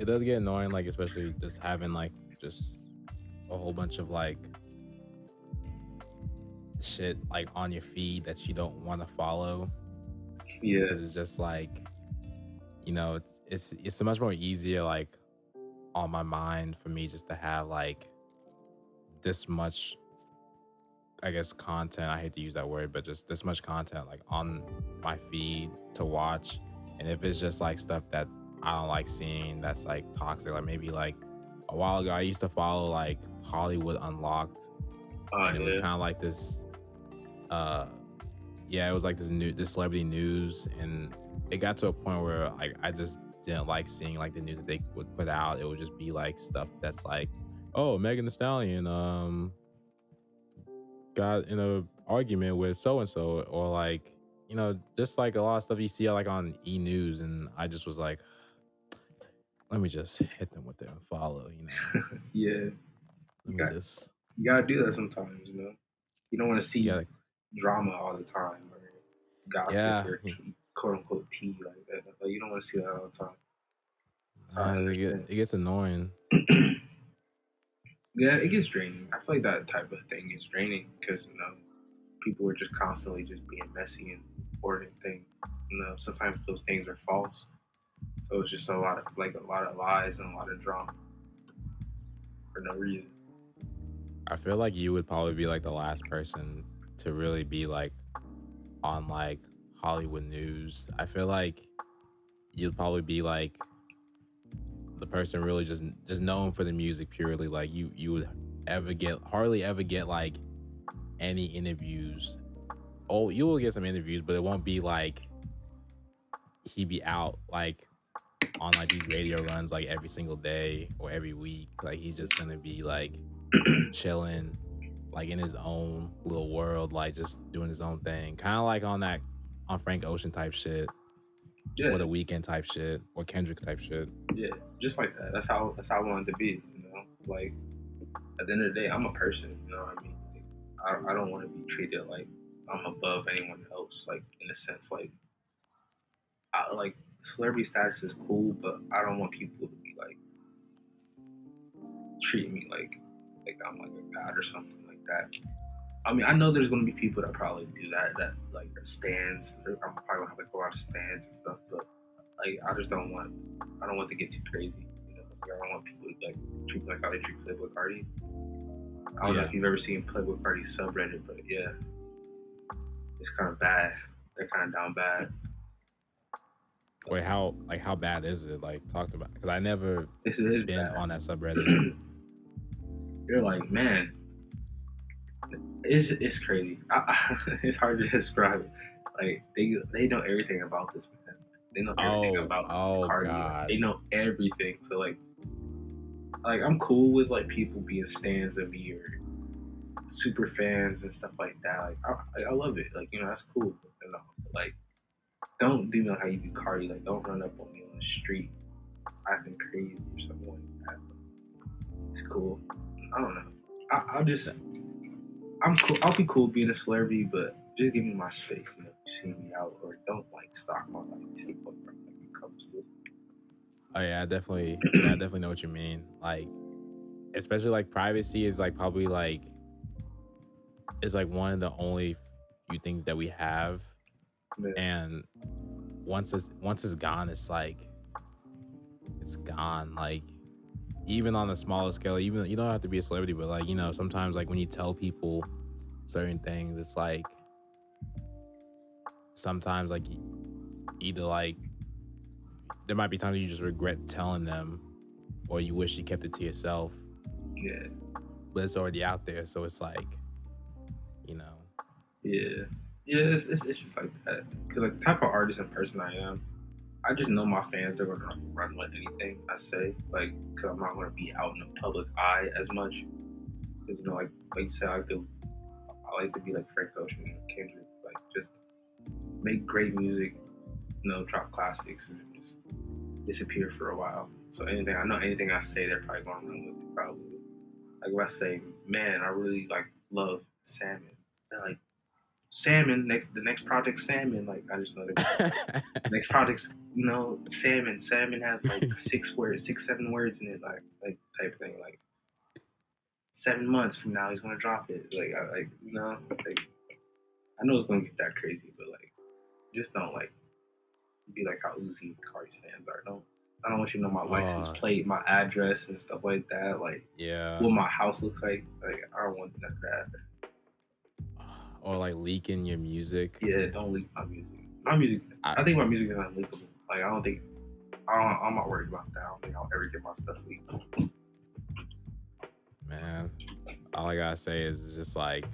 does get annoying, like especially just having like just a whole bunch of like shit like on your feed that you don't want to follow. Yeah, because it's just like it's so much more easier like on my mind for me just to have like this much, I guess, content. I hate to use that word, but just this much content like on my feed to watch. And if it's just like stuff that I don't like seeing, that's like toxic, like maybe like a while ago I used to follow like Hollywood Unlocked, and it was kind of like this it was like this celebrity news, and it got to a point where like I just didn't like seeing like the news that they would put out. It would just be like stuff that's like, oh, Megan Thee Stallion got in a argument with so and so, or like just like a lot of stuff you see like on E-News, and I just was like, let me just hit them with the unfollow, yeah. You gotta do that sometimes, You don't want to see drama all the time, or gossip, or quote unquote tea like that. Like, you don't want to see that all the time. So it gets annoying. Yeah, it gets draining. I feel like that type of thing is draining because people are just constantly just being messy and reporting things. Sometimes those things are false. So it's just a lot of lies and a lot of drama for no reason. I feel like you would probably be like the last person to really be like on like Hollywood news. I feel like you'd probably be like the person really just known for the music purely. Like you would hardly ever get like any interviews. Oh, you will get some interviews, but it won't be like he'd be out like on like these radio runs like every single day or every week. Like he's just gonna be like chilling like in his own little world, like just doing his own thing, kind of like on Frank Ocean type shit. Yeah, or the Weeknd type shit or Kendrick type shit. yeah, just like that. That's how I wanted to be. Like at the end of the day, I'm a person. You know what I mean? I don't want to be treated like I'm above anyone else. Like in a sense, like celebrity status is cool, but I don't want people to be like treating me like I'm like a god or something like that. I mean, I know there's gonna be people that probably do that, that like stands. I'm probably gonna have like a lot of stands and stuff, but like I just don't want, I don't want to get too crazy. Like, I don't want people to like treat me like how they treat Playboy Cardi. I don't know Yeah. if you've ever seen Playboy Cardi's subreddit, but yeah, it's kind of bad. They're kind of down bad. Wait, how bad is it? Like talked about, because I never It is been bad. on that subreddit. You're like, man, it's crazy. It's hard to describe it. Like they know everything about this man. They know everything about Oh Cardi. Like God. they know everything. So like I'm cool with like people being stands of me or super fans and stuff like that. Like I love it. Like that's cool. But, like don't do how you do Cardi. Like don't run up on me on the street acting crazy or something like that. It's cool. I don't know. I'll just I'm cool. I'll be cool being a celebrity, but just give me my space. See me out or don't like stalk my life too much when it comes to it. Oh yeah, I definitely know what you mean. Like, especially like privacy is like probably like is like one of the only few things that we have, Yeah, and once it's gone, it's like it's gone. Like even on a smaller scale, even you don't have to be a celebrity, but like sometimes like when you tell people certain things, it's like sometimes like either like there might be times you just regret telling them, or you wish you kept it to yourself, yeah, but it's already out there, so it's like you know. yeah, yeah. It's just like that. Cause like the type of artist and person I am, I just know my fans are gonna run with anything I say. Like, cause I'm not gonna be out in the public eye as much. Cause like you said, I like to be like Frank Ocean and Kendrick. Like just make great music, drop classics and just disappear for a while. So anything I say, they're probably gonna run with it. Probably. Like if I say, man, I really like love salmon. They're like salmon. The next project salmon. Like I just know they're gonna be like next project's salmon. Salmon has like 6 words, 6 7 words in it. Like type thing. Like 7 months from now he's gonna drop it. Like I like like I know it's gonna get that crazy, but like just don't like be like how Uzi and Cardi stands are. I don't want you to know my license uh plate, my address and stuff like that. Like yeah. what my house looks like. Like I don't want none of that. Or like leaking your music. Yeah, don't leak my music. My music. I I think my music is unleakable. Like I don't think. I'm not worried about that. I don't think I'll ever get my stuff leaked. Man, all I gotta say is just like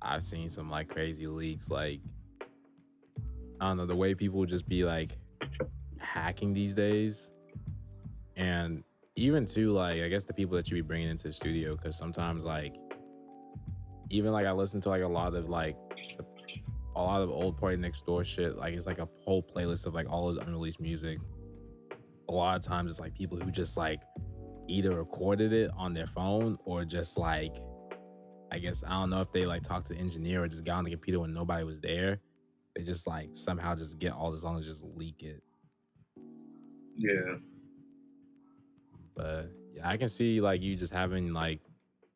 I've seen some like crazy leaks. Like I don't know, the way people just be like hacking these days, and even too like I guess the people that you be bringing into the studio, because sometimes like even like I listen to like a lot of old Party Next Door shit. Like it's like a whole playlist of like all his unreleased music. A lot of times it's like people who just like either recorded it on their phone or just like I guess I don't know if they like talked to the engineer or just got on the computer when nobody was there. They just like somehow just get all the songs, just leak it. Yeah, But yeah, I can see like you just having like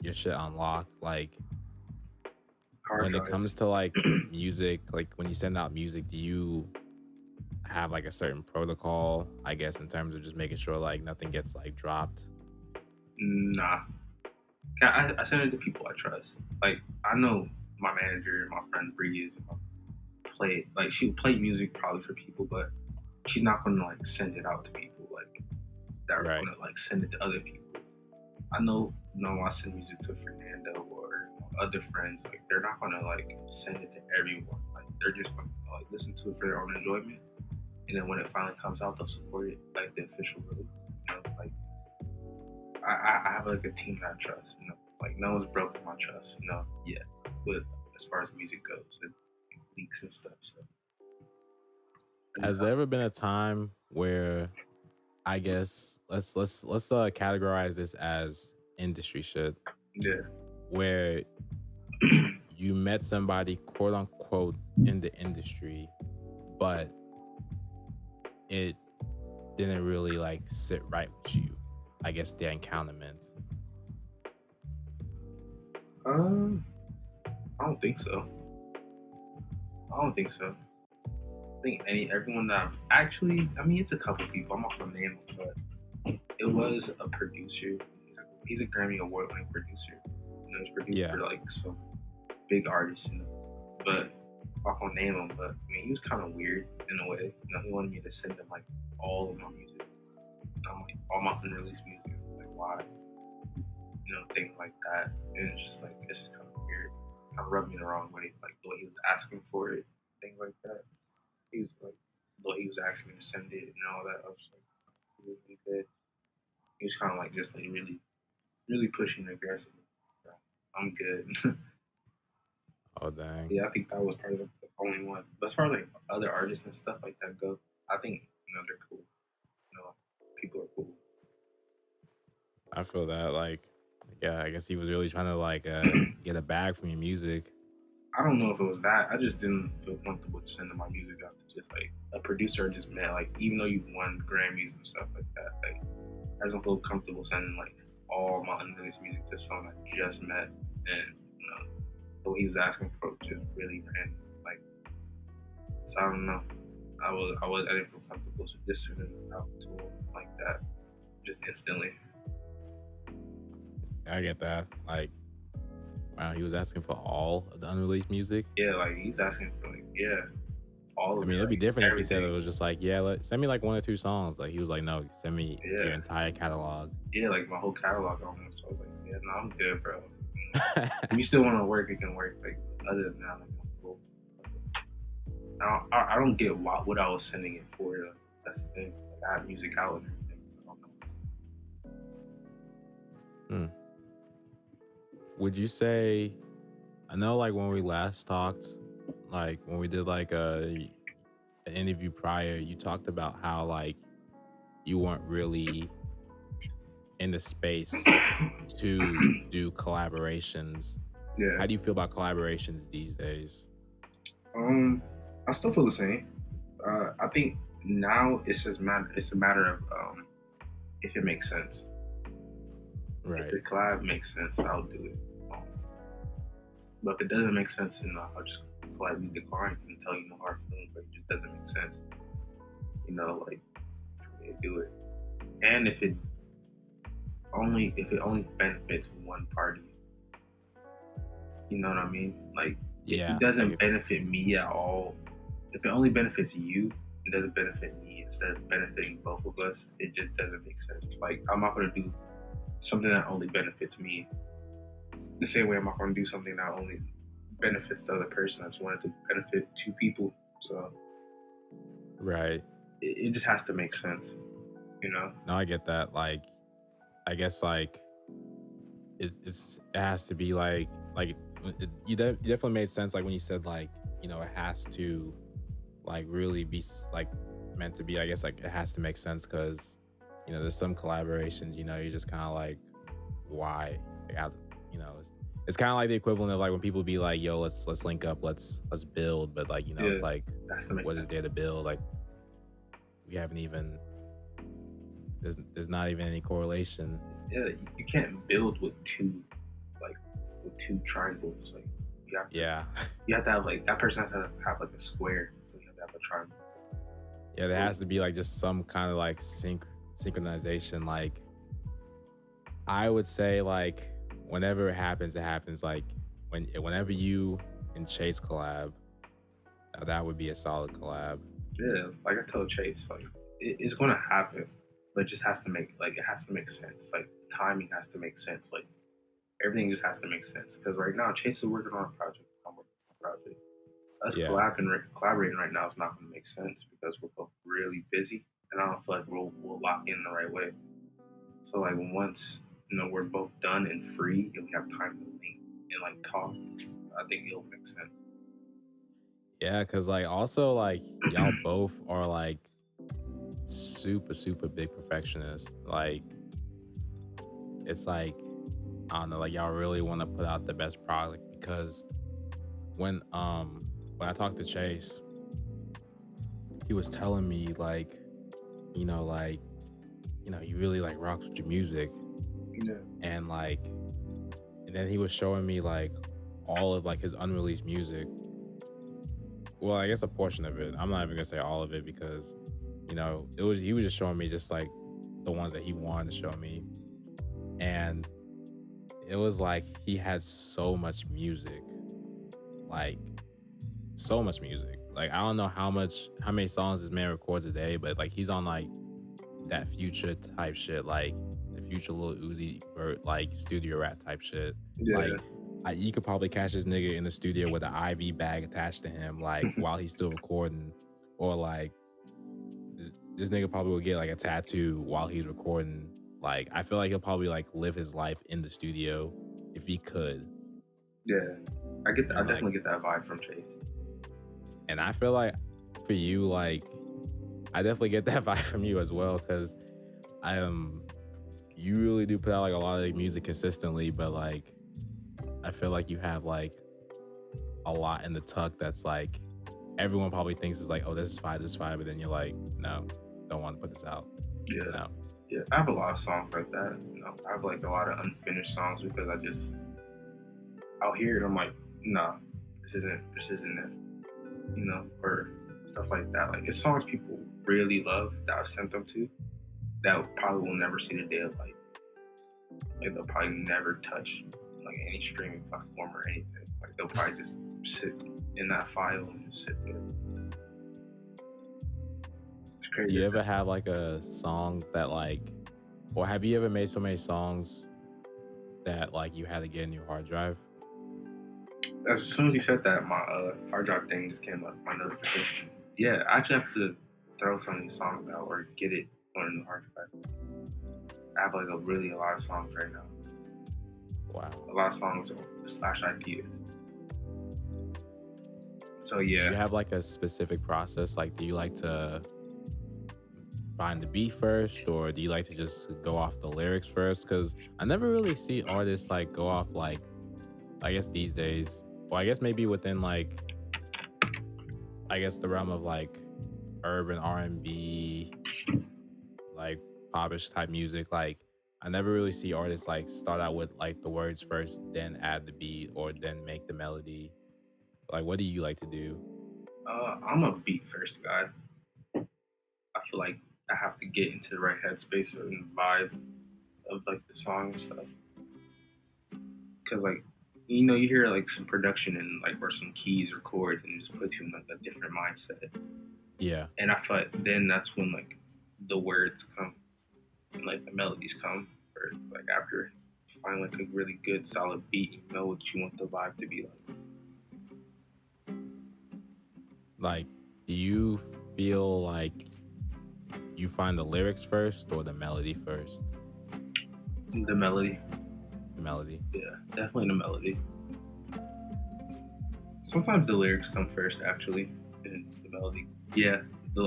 your shit unlocked. Like hard when it drives. comes to like music, like when you send out music, do you have like a certain protocol, I guess, in terms of just making sure like nothing gets like dropped? Nah, I send it to people I trust. Like I know my manager, my friend Bree is play like she would play music probably for people, but she's not gonna like send it out to people like that are Right. gonna like send it to other people. I know, I send music to Fernando or other friends. Like they're not gonna like send it to everyone. Like they're just gonna like listen to it for their own enjoyment, and then when it finally comes out, they'll support it like the official release. Like I have like a team that I trust. Like no one's broken my trust. Yet. But as far as music goes, and leaks and stuff. So Has there ever been a time where I guess let's categorize this as industry shit Yeah. where you met somebody quote unquote in the industry, but it didn't really like sit right with you. I guess the encounterment. I don't think so. I don't think so. I think everyone that I mean, it's a couple people. I'm not gonna name them, but it was a producer. He's a Grammy award-winning producer. He's produced Yeah. for like some big artists, But I'm not gonna name him. But I mean, he was kind of weird in a way. He wanted me to send him like all of my music. I'm like all my unreleased music. Like why? Things like that. And it's just like it's just kind of weird. Kind of rubbed me the wrong way. Like the way he was asking for it, things like that. He was like the way he was asking me to send it and all that. I was like, really good. He was kind of like just like really, really pushing aggressively. So, I'm good. Oh dang. Yeah, I think that was probably the only one. But as far as like other artists and stuff like that go, I think they're cool. People are cool. I feel that like yeah, I guess he was really trying to like get a bag from your music. I don't know if it was that. I just didn't feel comfortable sending my music out to just like a producer I just met. Like even though you've won Grammys and stuff like that, like I don't feel comfortable sending like all my unreleased music to someone I just met and what he was asking for was just really random. Like so I don't know. I didn't feel comfortable so just sending it out to him like that just instantly. I get that. Like wow, he was asking for all of the unreleased music. Yeah, like he's asking for like all I of mean, it, it'd be like different if he said everything. it was just like, yeah, send me like 1 or 2 songs. Like he was like, no, send me your Yeah, entire catalog. yeah, like my whole catalog almost. So I was like, yeah, no, I'm good, bro. If you still want to work, you can work. Like other than that, like I'm cool. I don't get what I was sending it for. Though. That's the thing. Like I have music out and everything, so I don't know. Hmm. Would you say? I know, like when we last talked, like when we did like an interview prior, you talked about how like you weren't really in the space to do collaborations. Yeah. How do you feel about collaborations these days? I still feel the same. I think now it's a matter of if it makes sense. If Right. the collab makes sense, I'll do it. Um, but if it doesn't make sense, I'll just politely decline and tell you no hard feelings. But it just doesn't make sense. Like for me to do it. And if it only benefits one party, you know what I mean? Like if it Yeah. Like doesn't benefit me at all, if it only benefits you, it doesn't benefit me instead of benefiting both of us, it just doesn't make sense. Like I'm not gonna do something that only benefits me. The same way I'm not gonna do something that only benefits the other person. I just wanted to benefit two people. So right. it just has to make sense, you know? No, I get that. Like, I guess like it has to be like you definitely made sense like when you said like it has to like really be like meant to be. I guess like it has to make sense because there's some collaborations you're just kind of like why like, it's kind of like the equivalent of like when people be like yo let's link up let's build but like Yeah, it's like that's to make what sense. is there to build like we haven't even there's not even any correlation. Yeah, you can't build with two triangles. Like Yeah. you have to have like that person has to have like a square. So you have to have a triangle. Yeah, there has to be like just some kind of like synchronization. Like I would say like whenever it happens like whenever you and Chase collab, that would be a solid collab. Yeah, like I told Chase, like it's gonna happen, but it just has to make it has to make sense. Like timing has to make sense. Like everything just has to make sense. Because right now Chase is working on a project. I'm working on a project. Us Yeah. collaborating right now is not going to make sense because we're both really busy, and I don't feel like we'll lock in the right way. So like once we're both done and free, and we have time to link and like talk, I think it'll make sense. Yeah, because like also like y'all both are like super super big perfectionists. Like it's like I don't know, like y'all really want to put out the best product because when um when I talked to Chase, he was telling me like, you know, like, he really like rocks with your music Yeah. and like and then he was showing me like all of like his unreleased music. Well, I guess a portion of it. I'm not even gonna say all of it because, it was he was just showing me just like the ones that he wanted to show me. And it was like he had so much music. Like so much music. Like I don't know how many songs this man records a day, but like he's on like that future type shit, like the future Lil Uzi or like studio rap type shit. Yeah. Like you could probably catch this nigga in the studio with an IV bag attached to him, like while he's still recording, or like this nigga probably will get like a tattoo while he's recording. Like I feel like he'll probably like live his life in the studio if he could. Yeah. I And like, definitely get that vibe from Chase. and I feel like for you, like I definitely get that vibe from you as well, because I you really do put out like a lot of like, music consistently, but like I feel like you have like a lot in the tuck that's like everyone probably thinks is like, oh, this is fine, but then you're like, no, don't want to put this out. Yeah. No. Yeah. I have a lot of songs like that. I have like a lot of unfinished songs because I'll hear it, I'm like, nah, this isn't it. Or stuff like that. Like it's songs people really love that I've sent them to that probably will never see the day of light. Like they'll probably never touch like any streaming platform or anything. Like they'll probably just sit in that file and just sit there. It's crazy. Do you ever have like a song that like, or have you ever made so many songs that like you had to get a new hard drive? As soon as you said that, my hard drive thing just came up, my notification. Yeah, I actually have to throw some of these songs out or get it on a new hard drive. I have like a lot of songs right now. Wow. A lot of songs slash ideas. So yeah. Do you have like a specific process? Like, do you like to find the beat first, or do you like to just go off the lyrics first? Because I never really see artists like go off like, I guess these days, or I guess maybe within like, I guess the realm of like urban R&B, like popish type music. Like I never really see artists like start out with like the words first, then add the beat, or then make the melody. Like, what do you like to do? I'm a beat first guy. I feel like I have to get into the right headspace and vibe of like the song and stuff. Cause like you hear like some production and like or some keys or chords and it just puts you in like a different mindset. Yeah. And I feel like then that's when like the words come and like the melodies come. Or like after you find like a really good solid beat, you know what you want the vibe to be like. Like, do you feel like you find the lyrics first or the melody first? The melody. The melody. Yeah, definitely the melody. Sometimes the lyrics come first, actually, and the melody. Yeah,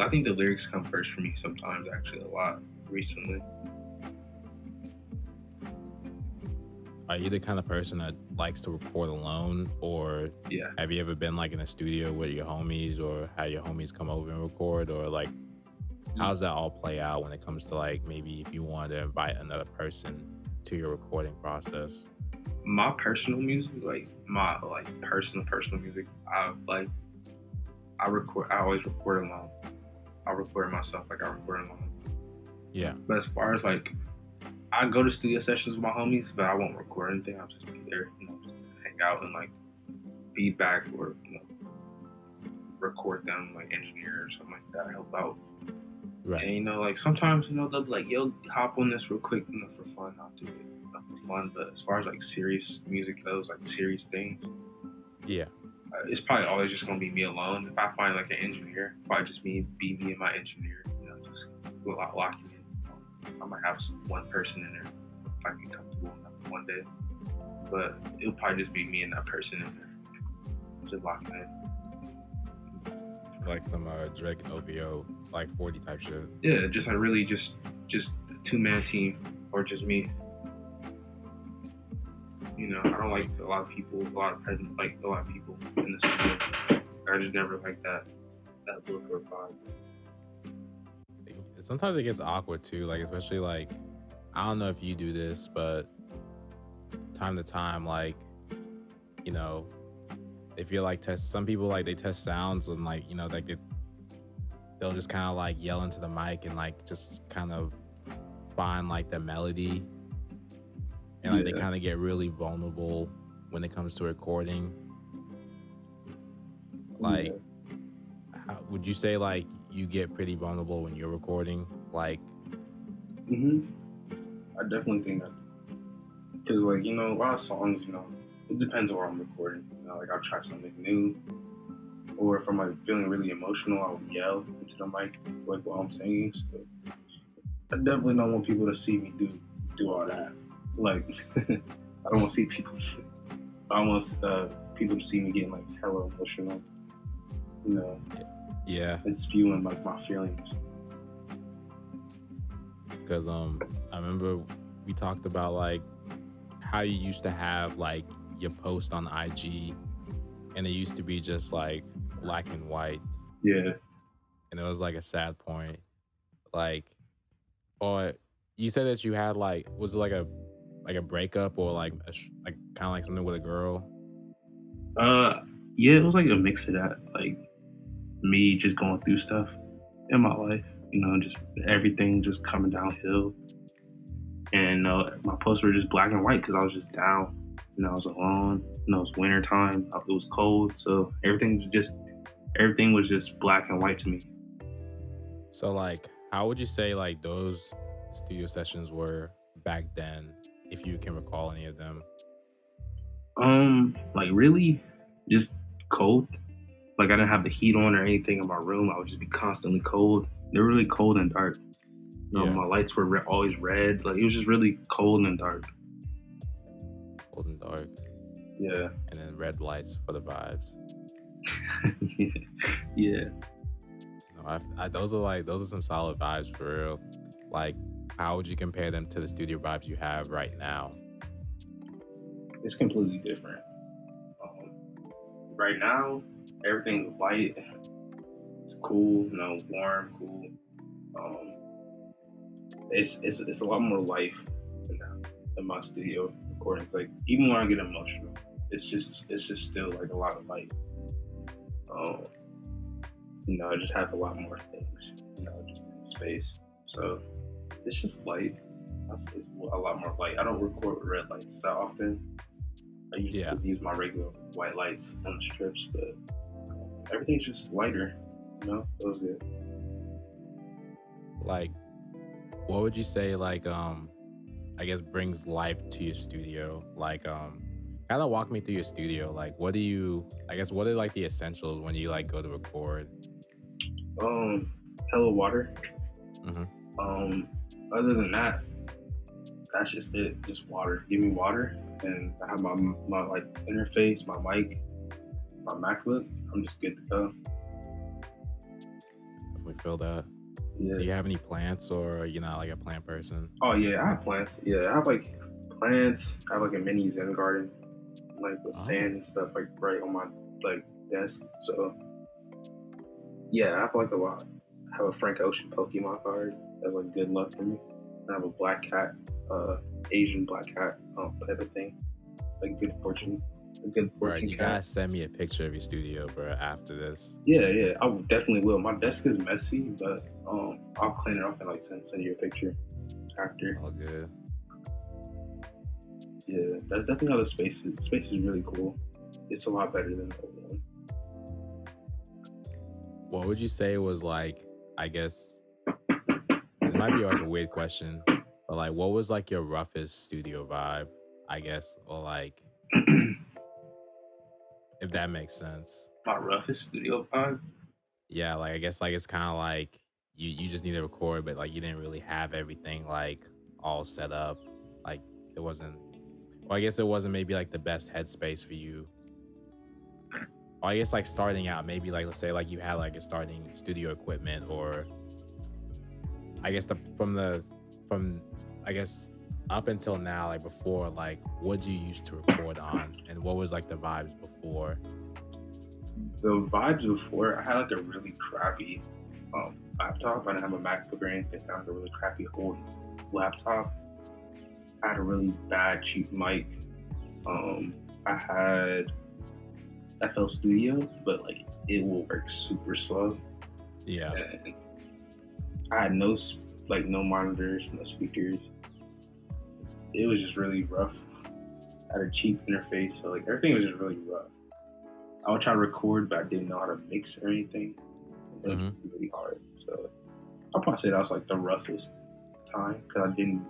I think the lyrics come first for me sometimes, actually, a lot recently. Are you the kind of person that likes to record alone, or Yeah. have you ever been like in a studio with your homies, or have your homies come over and record, or like how does that all play out when it comes to like maybe if you wanted to invite another person to your recording process? My personal music, like my like personal music, I always record alone. I record myself like I record alone. Yeah. But as far as like I go to studio sessions with my homies, but I won't record anything. I'll just be there, just hang out and like feedback or record them, like engineer or something like that, help out. Right. And like sometimes they'll be like, "Yo, hop on this real quick, for fun." I'll do it for fun. But as far as like serious music goes, like serious things, yeah, it's probably always just gonna be me alone. If I find like an engineer, probably just be me and my engineer. Just lock it in. I might have one person in there if I get comfortable enough one day, but it'll probably just be me and that person in there, just locking in. Like some Drake and OVO, like 40 type shit. Yeah, just like really just a 2-man team or just me. You know, I don't like a lot of people, a lot of present, like a lot of people in the studio. I just never like that look or vibe. Sometimes it gets awkward too, like especially like I don't know if you do this, but time to time, like, you know, if you're like test some people like they test sounds and like, you know, like they'll just kind of like yell into the mic and like just kind of find like the melody, and like they kind of get really vulnerable when it comes to recording. Like how, would you say like you get pretty vulnerable when you're recording? Like I definitely think that, because like, you know, a lot of songs, you know, it depends on where I'm recording. You know, like I'll try something new, or if I'm like feeling really emotional, I'll yell into the mic like while I'm singing. So I definitely don't want people to see me do all that. Like I don't want to see people. I don't want people to see me getting like hella emotional. You know, yeah, it's spewing like my feelings. because I remember we talked about like how you used to have like your post on IG, and it used to be just like black and white. Yeah. And it was like a sad point. Like, or you said that you had like, was it like a breakup or like like kind of like something with a girl? Yeah, it was like a mix of that. Like me just going through stuff in my life, you know, just everything just coming downhill. And my posts were just black and white because I was just down. You know, I was alone. You know, it was winter time. It was cold, so everything was just black and white to me. So like, how would you say like those studio sessions were back then, if you can recall any of them? Like really, just cold. Like I didn't have the heat on or anything in my room. I would just be constantly cold. They were really cold and dark. Yeah. My lights were always red. Like it was just really cold and dark. Cold and dark. Yeah. And then red lights for the vibes. Yeah. No, those are some solid vibes for real. Like, how would you compare them to the studio vibes you have right now? It's completely different. Right now, everything's light. It's cool, you know, warm, cool. It's a lot more life in my studio recordings. Like even when I get emotional, it's just still like a lot of light. You know, I just have a lot more things, you know, just in space. So it's just light. It's a lot more light. I don't record with red lights that often. I usually just use my regular white lights on the strips, but everything's just lighter. You know, feels good. Like, what would you say like I guess brings life to your studio? Like kind of walk me through your studio. Like what are like the essentials when you like go to record? Hella water. Mm-hmm. Other than that, that's just it. Just water. Give me water, and I have my like interface, my mic, my MacBook. I'm just good to go. Definitely feel that. Yeah. Do you have any plants, or you're not like a plant person? Oh yeah, I have plants. Yeah, I have like plants. I have like a mini Zen garden, like with sand and stuff like right on my like desk. So yeah, I have like a lot. I have a Frank Ocean Pokemon card. That's like good luck for me. I have a black cat, Asian black cat type of thing. Like good fortune. A good fortune. Right, you cat. gotta send me a picture of your studio, bro, after this. Yeah, I definitely will. My desk is messy, but I'll clean it up and like send you a picture after. All good. Yeah, that's definitely how the space is. The space is really cool. It's a lot better than the old one. What would you say was like, I guess, it might be like a weird question, but like, what was like your roughest studio vibe, I guess, or like, if that makes sense. My roughest studio vibe? Yeah, like I guess like it's kind of like you just need to record, but like you didn't really have everything like all set up. Like it wasn't. Well, I guess it wasn't maybe like the best headspace for you. or I guess like starting out, maybe like let's say like you had like a starting studio equipment, or I guess from I guess up until now, like before, like what do you used to record on, and what was like the vibes before? The vibes before, I had like a really crappy laptop. I didn't have a MacBook or anything. I had a really crappy old laptop. I had a really bad cheap mic. I had FL Studio, but like it will work super slow. Yeah. And I had no monitors, no speakers. It was just really rough. I had a cheap interface, so like everything was just really rough. I would try to record, but I didn't know how to mix or anything. It was Mm-hmm. really hard. So I'll probably say that was like the roughest time because I didn't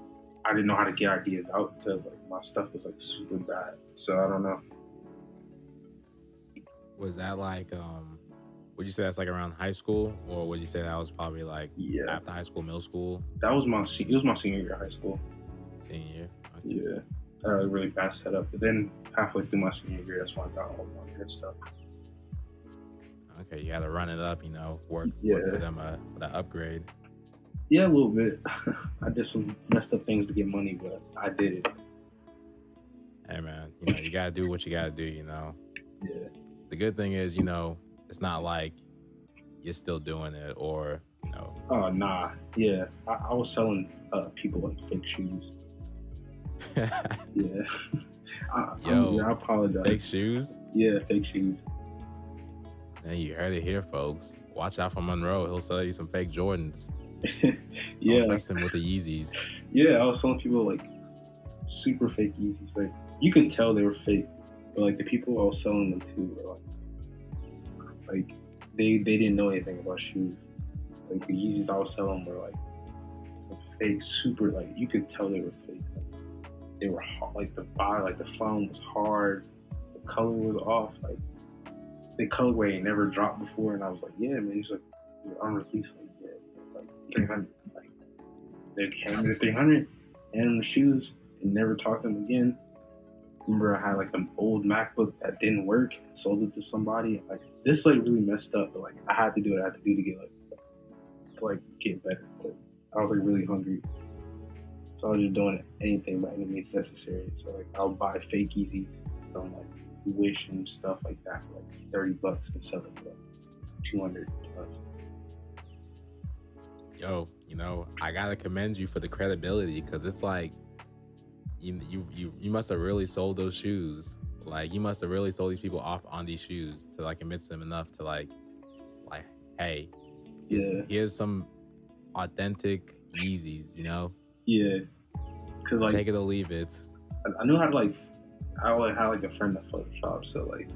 know how to get ideas out because like my stuff was like super bad. So I don't know. Was that like would you say that's like around high school, or would you say that was probably like Yeah, after high school, middle school, that was it was my senior year of high school. senior year? Okay. Yeah, I had a really bad setup. But then halfway through my senior year, that's when I got all my good stuff. Okay, you got to run it up, work Yeah, for them for that upgrade. yeah, a little bit. I did some messed up things to get money, but I did it. Hey man, you got to do what you got to do. Yeah. The good thing is, it's not like you're still doing it, or Oh nah. Yeah, I was selling people like fake shoes. Yeah. Yo, I apologize. fake shoes. Yeah, fake shoes. Hey, you heard it here, folks. Watch out for Monroe. He'll sell you some fake Jordans. Yeah, Don't trust him with the Yeezys. yeah. I was selling people like super fake Yeezys. Like you could tell they were fake, but like the people I was selling them to were like they didn't know anything about shoes. Like the Yeezys I was selling were like some fake, super like you could tell they were fake. Like, they were hard, like the foam was hard, the color was off, like the colorway never dropped before, and I was like, yeah, man, he's like, you're unreleased, like 300, like they came to 300, and the shoes, and never talked to them again. Remember, I had like an old MacBook that didn't work, sold it to somebody. Like this, like really messed up, but like I had to do what I had to do to get better. But I was like really hungry, so I was just doing anything by any means necessary. So like I'll buy fake Yeezys from like Wish and stuff like that for like $30 and sell it for like 200 plus. Yo, I gotta commend you for the credibility, because it's like you must have really sold those shoes. Like you must have really sold these people off on these shoes to like convince them enough to like hey, here's some authentic Yeezys, Yeah, cause like take it or leave it. I knew how to like I always had like a friend that Photoshop, so like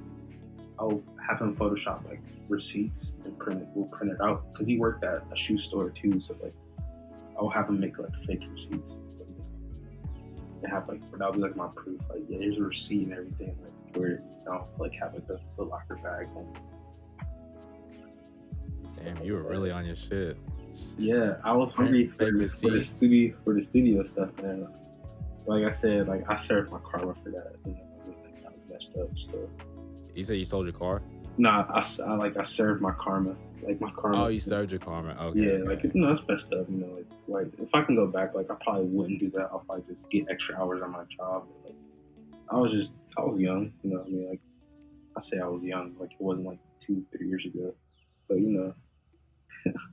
I'll have him Photoshop like receipts and we'll print it out because he worked at a shoe store too, so like I'll have him make like fake receipts. And have like that'll be like my proof, like yeah, here's a receipt and everything, like where like have like the Foot Locker bag on. Damn, you were really on your shit. Yeah, I was hungry for the studio stuff, man. Like I said, like I served my karma for that. I was messed up. So. You said you sold your car? Nah, I served my karma. Like my karma. Oh, you served your karma. Okay. Yeah, okay. like that's messed up. Like if I can go back, like I probably wouldn't do that. I'll probably just get extra hours on my job. Like, I was young. Like I say I was young. Like it wasn't like 2-3 years ago. But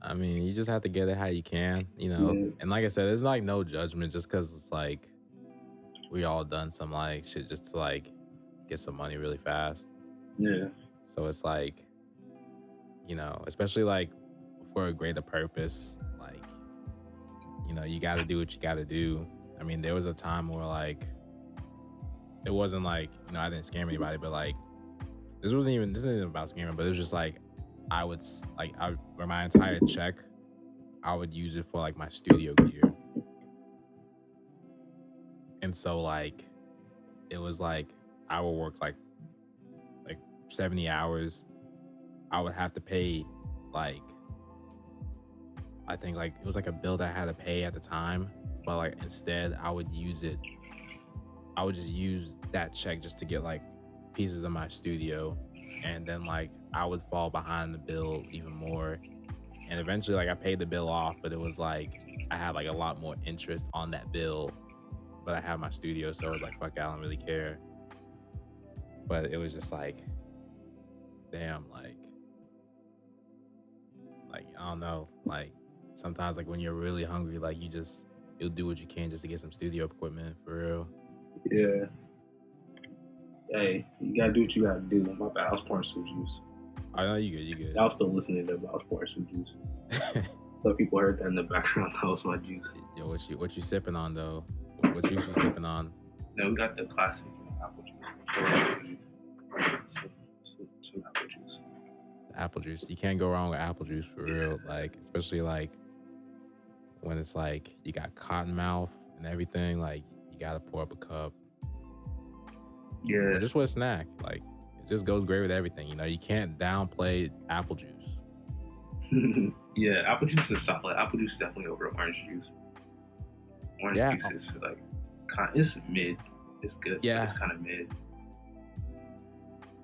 I mean, you just have to get it how you can, Yeah. And like I said, it's like no judgment, just because it's like we all done some like shit just to like get some money really fast. Yeah. So it's like, especially like for a greater purpose, like, you got to do what you got to do. I mean, there was a time where like it wasn't like, I didn't scam anybody, but like this isn't even about scamming, but it was just like for my entire check, I would use it for like my studio gear. And so like it was like I would work like 70 hours. I would have to pay like I think like it was like a bill that I had to pay at the time, but like instead I would just use that check just to get like pieces of my studio, and then like I would fall behind the bill even more, and eventually like I paid the bill off, but it was like I had like a lot more interest on that bill, but I have my studio, so I was like, fuck it, I don't really care. But it was just like, damn, like I don't know, like sometimes like when you're really hungry, like you'll do what you can just to get some studio equipment for real. Yeah. Hey, you gotta do what you gotta do. My bad. I was pouring some juice. I know you good, I was still listening to them. I was pouring some juice. you good. So people heard that in the background. That was my juice. Yo, what you sipping on though? What juice you sipping on? No, we got the classic apple juice. Some apple juice. The apple juice. You can't go wrong with apple juice for real. Like especially like when it's like you got cotton mouth and everything. Like you gotta pour up a cup, Yeah. or just with a snack. Like it just goes great with everything. You know, you can't downplay apple juice. Yeah, apple juice is solid. Apple juice is definitely over orange juice. Orange Yeah, juice is like, it's mid. It's good, but yeah. it's kind of mid.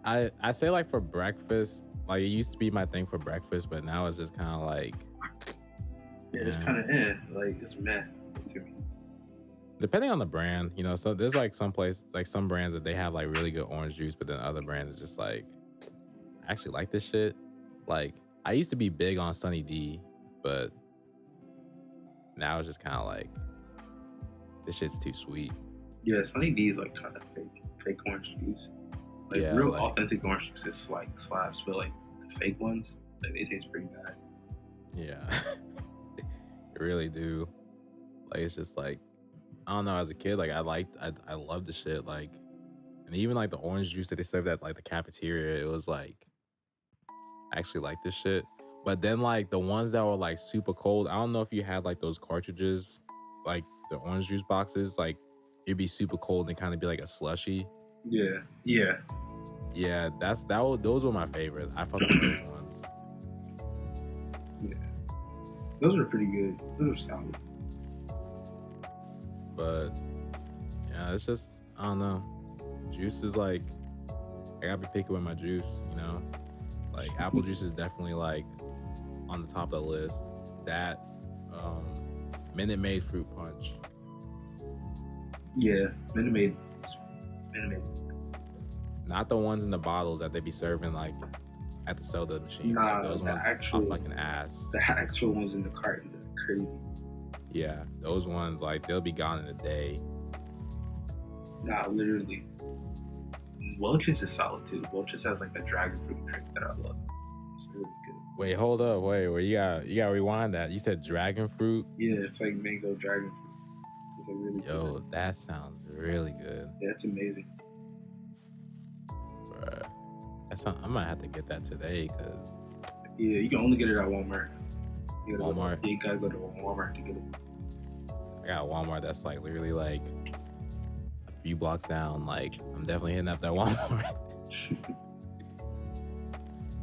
I say like for breakfast, like it used to be my thing for breakfast, but now it's just kind of like, Yeah, it's yeah. kind of like it's meh to me. Depending on the brand, you know. So there's like some places, like some brands that they have like really good orange juice, but then other brands is just like, I actually like this shit. Like I used to be big on Sunny D, but now it's just kind of like this shit's too sweet. Yeah, Sunny D is like kind of fake orange juice. Like Yeah, real like authentic orange juice is like slaps, but like the fake ones, like they taste pretty bad. yeah, they really do. Like it's just like I don't know. As a kid, like I loved the shit. Like, and even like the orange juice that they served at like the cafeteria, it was like I actually like this shit. But then like the ones that were like super cold, I don't know if you had like those cartridges, like the orange juice boxes, like it'd be super cold and kind of be like a slushy. Yeah, yeah, Yeah, those were my favorites. I fuck with those ones. yeah. Those are pretty good. Those are solid. But yeah, it's just I don't know. Juice is like I gotta be picky with my juice, you know. Like apple juice is definitely like on the top of the list. That um Minute Maid fruit punch. Yeah, Minute Maid. Not the ones in the bottles that they be serving like at the soda machine. Like Nah, those the ones actual, are fucking ass. the actual ones in the cartons are crazy. Yeah, those ones like they'll be gone in a day. Nah, literally. Welch's is solid too. Welch's has like a dragon fruit drink that I love. It's really good. Wait, hold up, wait, you gotta rewind that. You said dragon fruit? Yeah, it's like mango dragon fruit. It's like really Yo, good. that sounds really good. Yeah, it's amazing. Bruh. I might have to get that today because Yeah, you can only get it at Walmart. Walmart. You gotta go to Walmart to get it. I got a Walmart that's like literally like a few blocks down. Like I'm definitely hitting up that Walmart.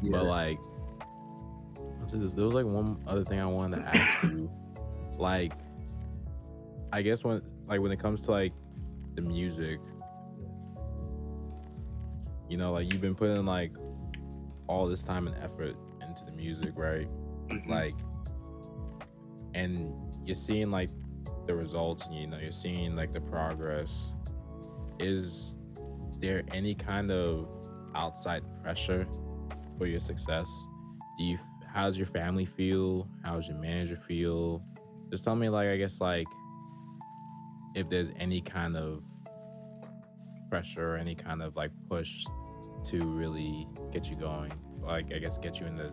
Yeah. But like there was like one other thing I wanted to ask you. Like I guess when it comes to like the music, you know, like you've been putting like all this time and effort into the music, right? Mhm. Like, and you're seeing like the results, and you know, you're seeing like the progress. Is there any kind of outside pressure for your success? How's your family feel? How's your manager feel? Just tell me, like, I guess, like, if there's any kind of pressure or any kind of like push to really get you going, like, I guess get you in the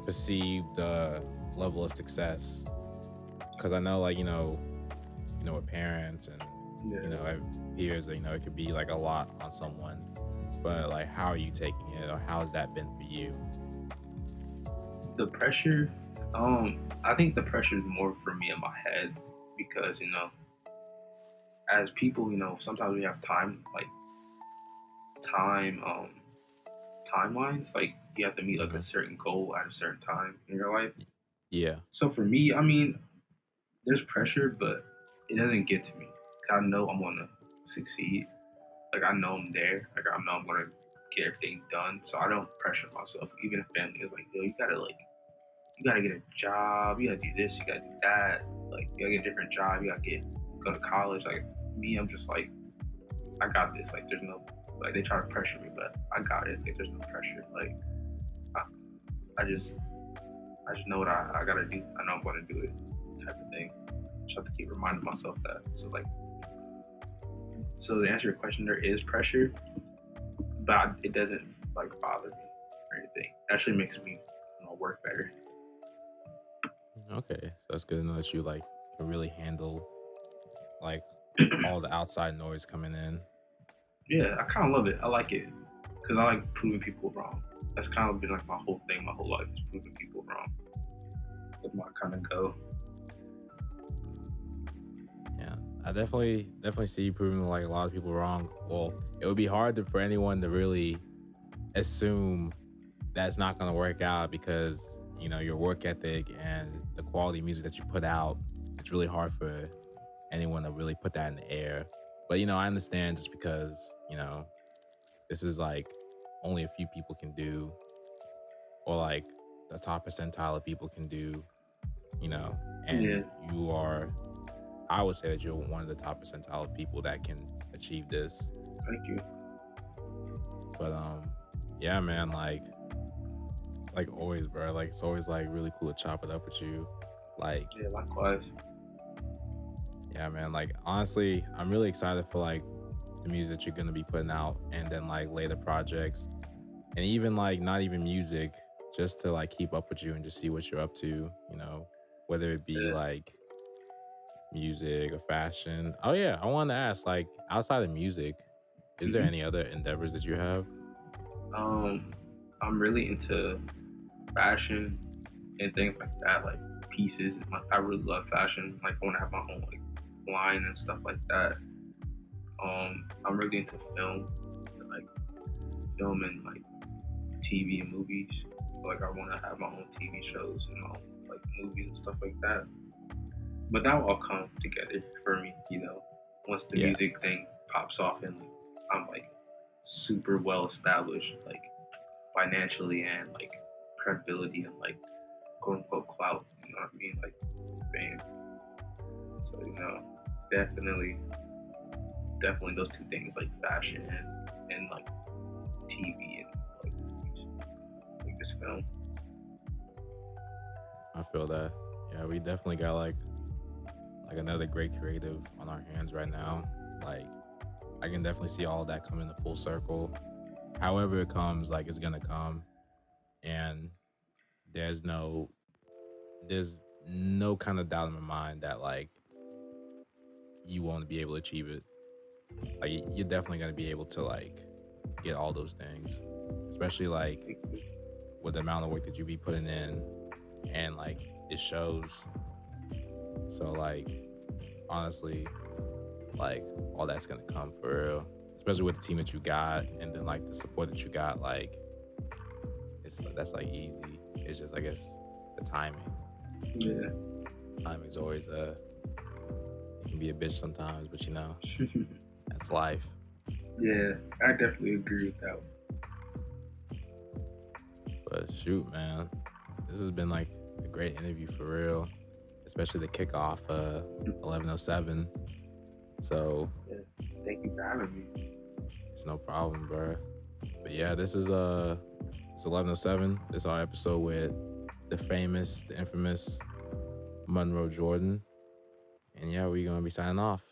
perceived level of success. Because I know, like, you know, with parents and Yeah. you know peers, you know, it could be like a lot on someone. But like, how are you taking it, or how has that been for you? The pressure, I think the pressure is more for me in my head because, you know, as people, you know, sometimes we have timelines. Like you have to meet like a certain goal at a certain time in your life. Yeah. So for me, I mean, there's pressure, but it doesn't get to me. 'Cause I know I'm gonna succeed. like I know I'm there. Like I know I'm gonna get everything done. So I don't pressure myself. Even if family is like, yo, you gotta get a job, you gotta do this, you gotta do that, like you gotta get a different job, you gotta get go to college. Like me, I'm just like, I got this. Like there's no like they try to pressure me, but I got it. Like there's no pressure. Like I, I just know what I gotta do. I know I'm gonna do it, type of thing. Just have to keep reminding myself that. So like, so to answer your question, there is pressure, but it doesn't like bother me or anything. It actually makes me work better. Okay, so that's good to know that you like can really handle like all the outside noise coming in. Yeah, I kind of love it. I like it because I like proving people wrong. That's kind of been like my whole thing, my whole life is proving people wrong. That's my kind of go. Yeah, I definitely see you proving like a lot of people wrong. Well, it would be hard for anyone to really assume that's not going to work out because your work ethic and the quality of music that you put out. It's really hard for anyone to really put that in the air. But I understand just because this is like only a few people can do, or like the top percentile of people can do. And Yeah, you are. I would say that you're one of the top percentile of people that can achieve this. thank you. But yeah, man, like always, bro. Like it's always like really cool to chop it up with you. Like, Yeah, likewise. yeah, man. Like honestly, I'm really excited for like the music that you're gonna be putting out, and then like later projects, and even like not even music, just to like keep up with you and just see what you're up to. Whether it be Yeah. like music or fashion. Oh yeah, I wanted to ask, like outside of music, is there hmm any other endeavors that you have? Um, I'm really into fashion and things like that, like pieces. Like, I really love fashion. Like I want to have my own like line and stuff like that. I'm really into film, like film and like TV and movies. Like I want to have my own TV shows and my own like movies and stuff like that. But that will all come together for me, once the Yeah, music thing pops off and I'm like super well established, like financially and like credibility and like quote unquote clout. You know what I mean? Like fame. So definitely, definitely those two things like fashion and like TV and like movies, like this film. I feel that. Yeah, we definitely got like another great creative on our hands right now. Like I can definitely see all of that coming to full circle. However it comes, like it's gonna come, and there's no there's no kind of doubt in my mind that like you won't be able to achieve it. Like you're definitely gonna be able to like get all those things, especially like Thank you. with the amount of work that you be putting in, and like it shows. So like honestly, like all that's gonna come for real, especially with the team that you got, and then like the support that you got. Like that's like easy. It's just I guess the timing. Yeah. Timing's always it can be a bitch sometimes, but that's life. Yeah, I definitely agree with that. But shoot, man, this has been like a great interview for real, especially the kickoff 11:07. So Yeah. Thank you for having me. it's no problem, bro. But yeah, this is it's 11:07. This is our episode with the infamous Monroe Jordan. And yeah, we're gonna be signing off.